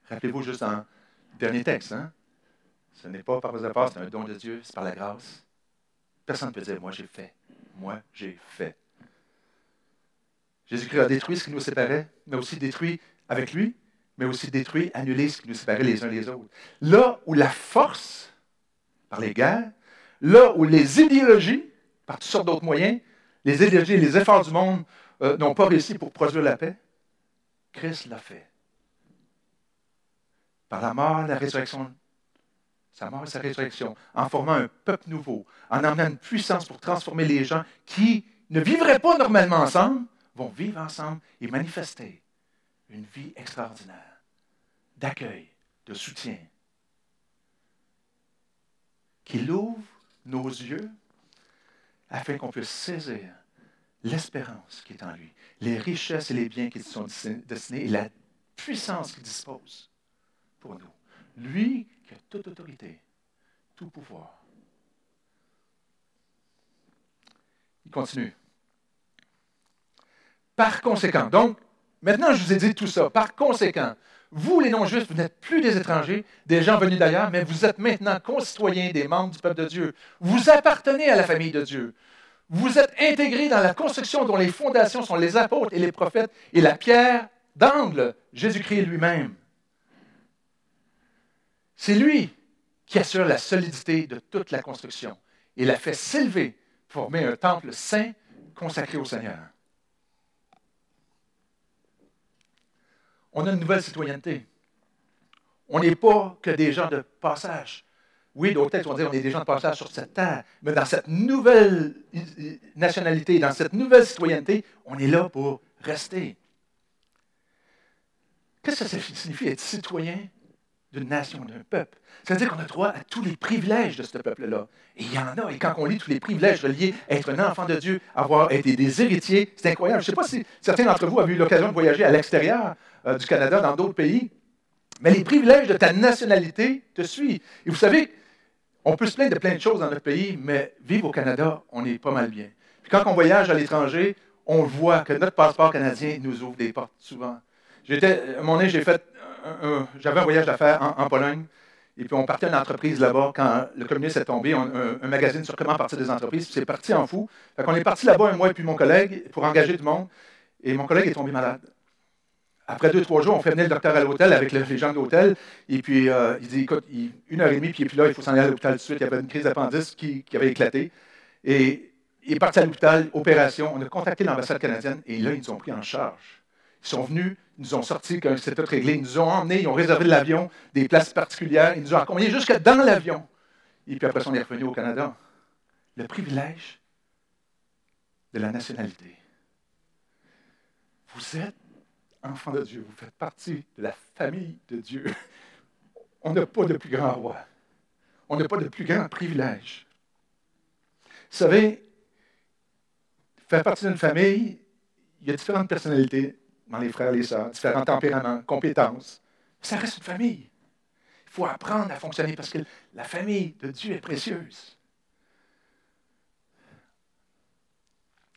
[SPEAKER 2] Rappelez-vous juste dans le dernier texte, hein? Ce n'est pas par vos efforts, c'est un don de Dieu, c'est par la grâce. Personne ne peut dire, moi j'ai fait. Moi j'ai fait. Jésus-Christ a détruit ce qui nous séparait, mais aussi détruit avec lui, mais aussi détruit, annulé ce qui nous séparait les uns les autres. Là où la force, par les guerres, là où les idéologies, par toutes sortes d'autres moyens, les idéologies et les efforts du monde n'ont pas réussi pour produire la paix, Christ l'a fait. Par la mort, la résurrection, sa mort et sa résurrection, en formant un peuple nouveau, en emmenant une puissance pour transformer les gens qui ne vivraient pas normalement ensemble, vont vivre ensemble et manifester une vie extraordinaire, d'accueil, de soutien, qu'il ouvre nos yeux afin qu'on puisse saisir l'espérance qui est en lui, les richesses et les biens qui sont destinés et la puissance qu'il dispose pour nous. Lui qui a toute autorité, tout pouvoir. Il continue. Par conséquent, donc, maintenant je vous ai dit tout ça, par conséquent, vous les non-juifs, vous n'êtes plus des étrangers, des gens venus d'ailleurs, mais vous êtes maintenant concitoyens des membres du peuple de Dieu. Vous appartenez à la famille de Dieu. Vous êtes intégrés dans la construction dont les fondations sont les apôtres et les prophètes et la pierre d'angle, Jésus-Christ lui-même. C'est lui qui assure la solidité de toute la construction et la fait s'élever pour former un temple saint consacré au Seigneur. On a une nouvelle citoyenneté. On n'est pas que des gens de passage. Oui, d'autres textes vont dire qu'on est des gens de passage sur cette terre, mais dans cette nouvelle nationalité, dans cette nouvelle citoyenneté, on est là pour rester. Qu'est-ce que ça signifie être citoyen d'une nation, d'un peuple? Ça veut dire qu'on a droit à tous les privilèges de ce peuple-là. Et il y en a. Et quand on lit tous les privilèges reliés à être un enfant de Dieu, avoir été des héritiers, c'est incroyable. Je ne sais pas si certains d'entre vous ont eu l'occasion de voyager à l'extérieur du Canada, dans d'autres pays, mais les privilèges de ta nationalité te suivent. Et vous savez, on peut se plaindre de plein de choses dans notre pays, mais vivre au Canada, on est pas mal bien. Puis quand on voyage à l'étranger, on voit que notre passeport canadien nous ouvre des portes souvent. À un moment donné, j'avais un voyage d'affaires en Pologne, et puis on partait d'une entreprise là-bas quand le communisme est tombé, un magazine sur comment partir des entreprises, puis c'est parti en fou. Fait qu'on est parti là-bas, moi et puis mon collègue, pour engager du monde, et mon collègue est tombé malade. Après 2-3 jours, on fait venir le docteur à l'hôtel avec les gens de l'hôtel, et puis il dit, écoute, 1h30, puis il est plus là, il faut s'en aller à l'hôpital tout de suite, il y avait une crise d'appendice qui avait éclaté, et il est parti à l'hôpital, opération, on a contacté l'ambassade canadienne, et là, ils nous ont pris en charge. Ils sont venus, ils nous ont sortis quand c'était tout réglé, ils nous ont emmenés, ils ont réservé l'avion, des places particulières, ils nous ont accompagnés jusque dans l'avion. Et puis après ça, on est revenu au Canada. Le privilège de la nationalité. Vous êtes enfants de Dieu, vous faites partie de la famille de Dieu. On n'a pas de plus grand roi. On n'a pas de plus grand privilège. Vous savez, faire partie d'une famille, il y a différentes personnalités dans les frères et les sœurs, différents tempéraments, compétences. Ça reste une famille. Il faut apprendre à fonctionner parce que la famille de Dieu est précieuse.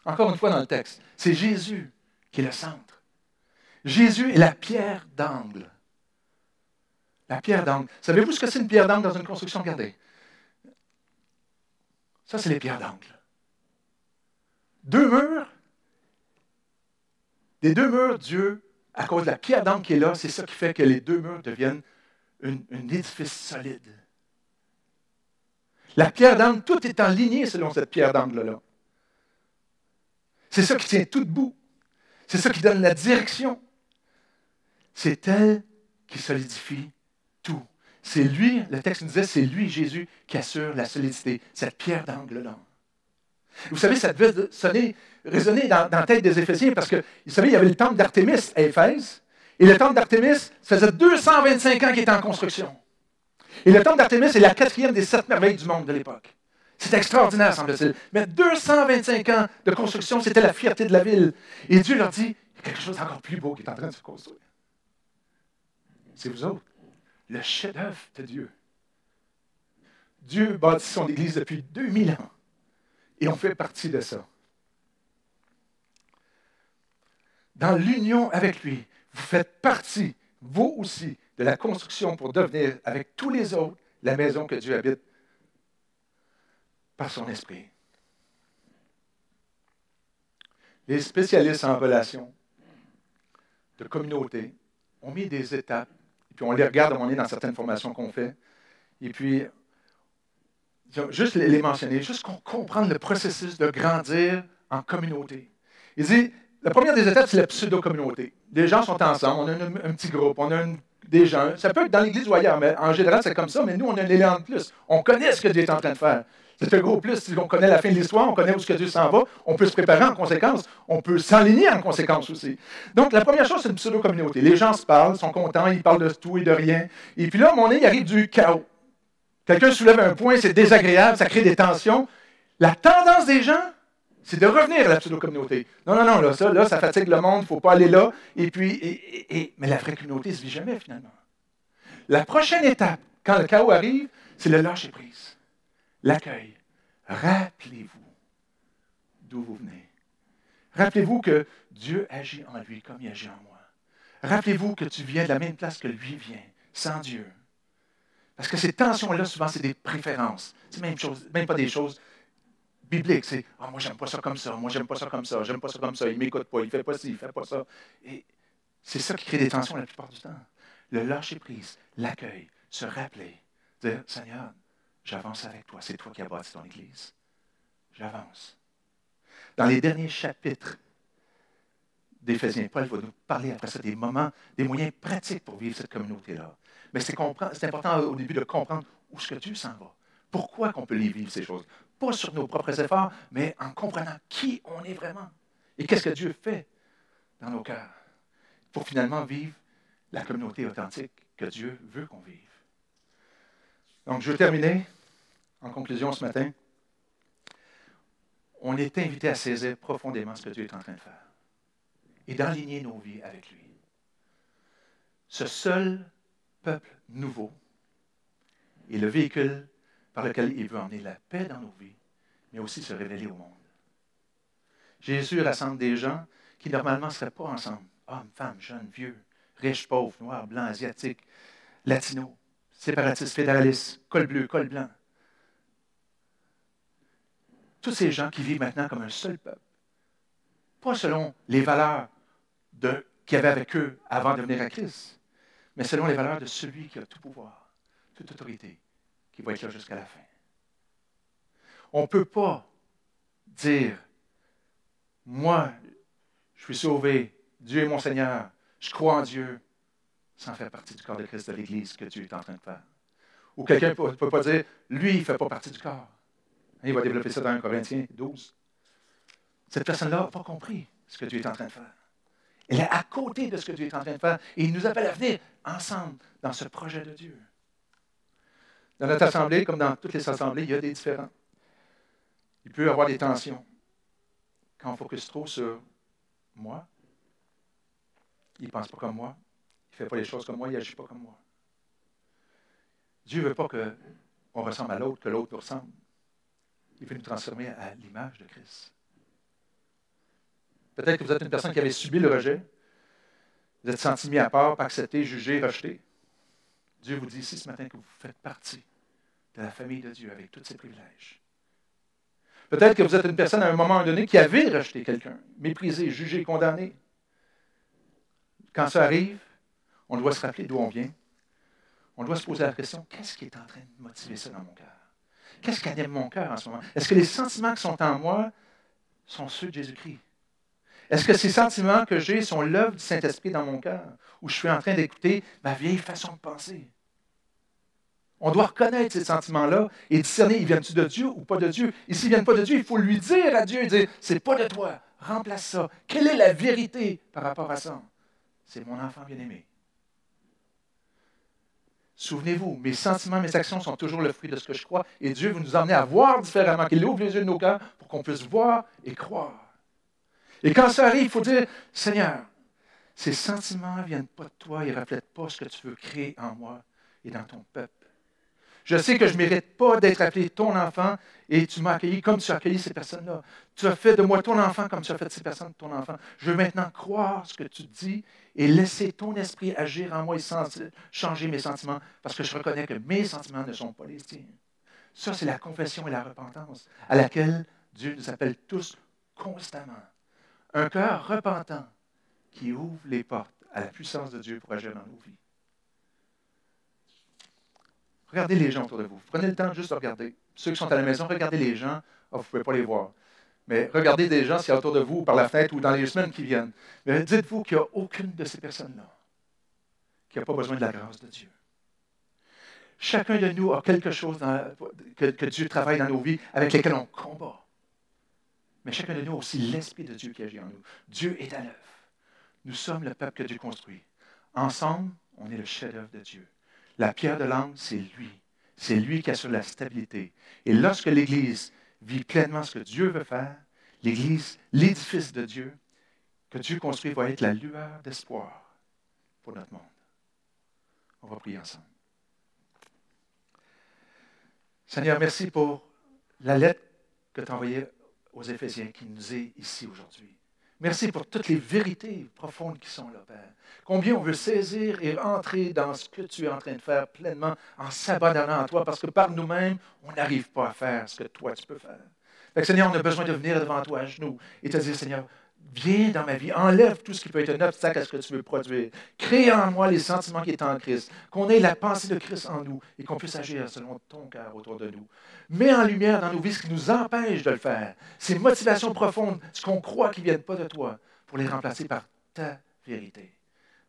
[SPEAKER 2] Encore une fois dans le texte, c'est Jésus qui est le centre. Jésus est la pierre d'angle. La pierre d'angle. Savez-vous ce que c'est une pierre d'angle dans une construction? Regardez. Ça, c'est les pierres d'angle. Deux murs. Des deux murs, Dieu, à cause de la pierre d'angle qui est là, c'est ça qui fait que les deux murs deviennent un édifice solide. La pierre d'angle, tout est en lignée selon cette pierre d'angle-là. C'est ça qui tient tout debout. C'est ça qui donne la direction. C'est elle qui solidifie tout. C'est lui, le texte nous disait, c'est lui, Jésus, qui assure la solidité, cette pierre d'angle-là. Vous savez, ça devait résonner dans la tête des Éphésiens parce que, vous savez, il y avait le temple d'Artémis à Éphèse. Et le temple d'Artémis, ça faisait 225 ans qu'il était en construction. Et le temple d'Artémis est la 4e des 7 merveilles du monde de l'époque. C'est extraordinaire, semble-t-il. Mais 225 ans de construction, c'était la fierté de la ville. Et Dieu leur dit, il y a quelque chose d'encore plus beau qui est en train de se construire. C'est vous autres, le chef-d'œuvre de Dieu. Dieu bâtit son Église depuis 2000 ans. Et on fait partie de ça. Dans l'union avec lui, vous faites partie, vous aussi, de la construction pour devenir, avec tous les autres, la maison que Dieu habite par son esprit. Les spécialistes en relations de communauté ont mis des étapes, et puis on les regarde à un moment donné dans certaines formations qu'on fait, et puis juste les mentionner, juste qu'on comprenne le processus de grandir en communauté. Il dit, la première des étapes, c'est la pseudo-communauté. Les gens sont ensemble, on a un petit groupe, on a des gens. Ça peut être dans l'église ou ailleurs, mais en général, c'est comme ça, mais nous, on a un élan de plus. On connaît ce que Dieu est en train de faire. C'est un gros plus. Si on connaît la fin de l'histoire, on connaît où ce que Dieu s'en va, on peut se préparer en conséquence, on peut s'aligner en conséquence aussi. Donc, la première chose, c'est une pseudo-communauté. Les gens se parlent, sont contents, ils parlent de tout et de rien. Et puis là, à un moment donné, il arrive du chaos. Quelqu'un soulève un point, c'est désagréable, ça crée des tensions. La tendance des gens, c'est de revenir à la pseudo-communauté. Non, là, ça fatigue le monde, il ne faut pas aller là. Et puis, mais la vraie communauté ne se vit jamais, finalement. La prochaine étape, quand le chaos arrive, c'est le lâcher-prise. L'accueil. Rappelez-vous d'où vous venez. Rappelez-vous que Dieu agit en lui comme il agit en moi. Rappelez-vous que tu viens de la même place que lui vient, sans Dieu. Parce que ces tensions-là, souvent, c'est des préférences. C'est même pas des choses bibliques. C'est « moi, j'aime pas ça comme ça, moi, j'aime pas ça comme ça, j'aime pas ça comme ça, il m'écoute pas, il fait pas ci, il fait pas ça. » Et c'est ça qui crée des tensions la plupart du temps. Le lâcher-prise, l'accueil, se rappeler, dire « Seigneur, j'avance avec toi, c'est toi qui as bâti ton Église. J'avance. » Dans les derniers chapitres d'Éphésiens, Paul va nous parler après ça des moments, des moyens pratiques pour vivre cette communauté-là. Mais c'est important au début de comprendre où est-ce que Dieu s'en va. Pourquoi qu'on peut les vivre, ces choses? Pas sur nos propres efforts, mais en comprenant qui on est vraiment. Et qu'est-ce que Dieu fait dans nos cœurs pour finalement vivre la communauté authentique que Dieu veut qu'on vive. Donc, je vais terminer en conclusion ce matin. On est invité à saisir profondément ce que Dieu est en train de faire et d'aligner nos vies avec lui. Ce seul peuple nouveau est le véhicule par lequel il veut emmener la paix dans nos vies, mais aussi se révéler au monde. Jésus rassemble des gens qui normalement ne seraient pas ensemble. Hommes, femmes, jeunes, vieux, riches, pauvres, noirs, blancs, asiatiques, latinos, séparatistes, fédéralistes, col bleu, col blanc. Tous ces gens qui vivent maintenant comme un seul peuple. Pas selon les valeurs qu'il y avait avec eux avant de venir à Christ, mais selon les valeurs de celui qui a tout pouvoir, toute autorité, qui va être là jusqu'à la fin. On ne peut pas dire, moi, je suis sauvé, Dieu est mon Seigneur, je crois en Dieu, sans faire partie du corps de Christ de l'Église que Dieu est en train de faire. Ou quelqu'un ne peut pas dire, lui, il ne fait pas partie du corps. Il va développer ça dans 1 Corinthiens 12. Cette personne-là n'a pas compris ce que Dieu est en train de faire. Elle est à côté de ce que Dieu est en train de faire et il nous appelle à venir ensemble dans ce projet de Dieu. Dans notre assemblée, comme dans toutes les assemblées, il y a des différends. Il peut y avoir des tensions. Quand on focus trop sur moi, il ne pense pas comme moi, il ne fait pas les choses comme moi, il n'agit pas comme moi. Dieu ne veut pas qu'on ressemble à l'autre, que l'autre nous ressemble. Il veut nous transformer à l'image de Christ. Peut-être que vous êtes une personne qui avait subi le rejet. Vous êtes senti mis à part, pas accepté, jugé, rejeté. Dieu vous dit ici ce matin que vous faites partie de la famille de Dieu avec tous ses privilèges. Peut-être que vous êtes une personne à un moment donné qui avait rejeté quelqu'un, méprisé, jugé, condamné. Quand ça arrive, on doit se rappeler d'où on vient. On doit se poser la question, qu'est-ce qui est en train de motiver ça dans mon cœur? Qu'est-ce qui anime mon cœur en ce moment? Est-ce que les sentiments qui sont en moi sont ceux de Jésus-Christ? Est-ce que ces sentiments que j'ai sont l'œuvre du Saint-Esprit dans mon cœur, où je suis en train d'écouter ma vieille façon de penser? On doit reconnaître ces sentiments-là et discerner, ils viennent-ils de Dieu ou pas de Dieu? Et s'ils ne viennent pas de Dieu, il faut lui dire à Dieu, dire, c'est pas de toi, remplace ça. Quelle est la vérité par rapport à ça? C'est mon enfant bien-aimé. Souvenez-vous, mes sentiments, mes actions sont toujours le fruit de ce que je crois et Dieu veut nous emmener à voir différemment, qu'il ouvre les yeux de nos cœurs pour qu'on puisse voir et croire. Et quand ça arrive, il faut dire, Seigneur, ces sentiments ne viennent pas de toi, ils ne reflètent pas ce que tu veux créer en moi et dans ton peuple. Je sais que je ne mérite pas d'être appelé ton enfant et tu m'as accueilli comme tu as accueilli ces personnes-là. Tu as fait de moi ton enfant comme tu as fait de ces personnes ton enfant. Je veux maintenant croire ce que tu dis et laisser ton esprit agir en moi et changer mes sentiments parce que je reconnais que mes sentiments ne sont pas les tiens. Ça, c'est la confession et la repentance à laquelle Dieu nous appelle tous constamment. Un cœur repentant qui ouvre les portes à la puissance de Dieu pour agir dans nos vies. Regardez les gens autour de vous. Prenez le temps juste de regarder. Ceux qui sont à la maison, regardez les gens. Oh, vous ne pouvez pas les voir. Mais regardez des gens s'il y a autour de vous, par la fenêtre ou dans les semaines qui viennent. Mais dites-vous qu'il n'y a aucune de ces personnes-là qui n'a pas besoin de la grâce de Dieu. Chacun de nous a quelque chose que Dieu travaille dans nos vies avec lesquels on combat. Mais chacun de nous a aussi l'Esprit de Dieu qui agit en nous. Dieu est à l'œuvre. Nous sommes le peuple que Dieu construit. Ensemble, on est le chef-d'œuvre de Dieu. La pierre de l'angle, c'est lui. C'est lui qui assure la stabilité. Et lorsque l'Église vit pleinement ce que Dieu veut faire, l'Église, l'édifice de Dieu, que Dieu construit, va être la lueur d'espoir pour notre monde. On va prier ensemble. Seigneur, merci pour la lettre que tu as envoyée aux Éphésiens qui nous est ici aujourd'hui. Merci pour toutes les vérités profondes qui sont là, Père. Combien on veut saisir et entrer dans ce que tu es en train de faire pleinement en s'abandonnant à toi, parce que par nous-mêmes, on n'arrive pas à faire ce que toi, tu peux faire. Fait que, Seigneur, on a besoin de venir devant toi à genoux et te dire, Seigneur, viens dans ma vie, enlève tout ce qui peut être un obstacle à ce que tu veux produire. Crée en moi les sentiments qui sont en Christ, qu'on ait la pensée de Christ en nous et qu'on puisse agir selon ton cœur autour de nous. Mets en lumière dans nos vies ce qui nous empêche de le faire. Ces motivations profondes, ce qu'on croit qui ne viennent pas de toi, pour les remplacer par ta vérité.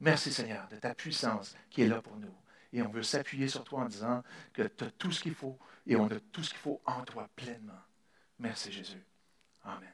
[SPEAKER 2] Merci Seigneur de ta puissance qui est là pour nous. Et on veut s'appuyer sur toi en disant que tu as tout ce qu'il faut et on a tout ce qu'il faut en toi pleinement. Merci Jésus. Amen.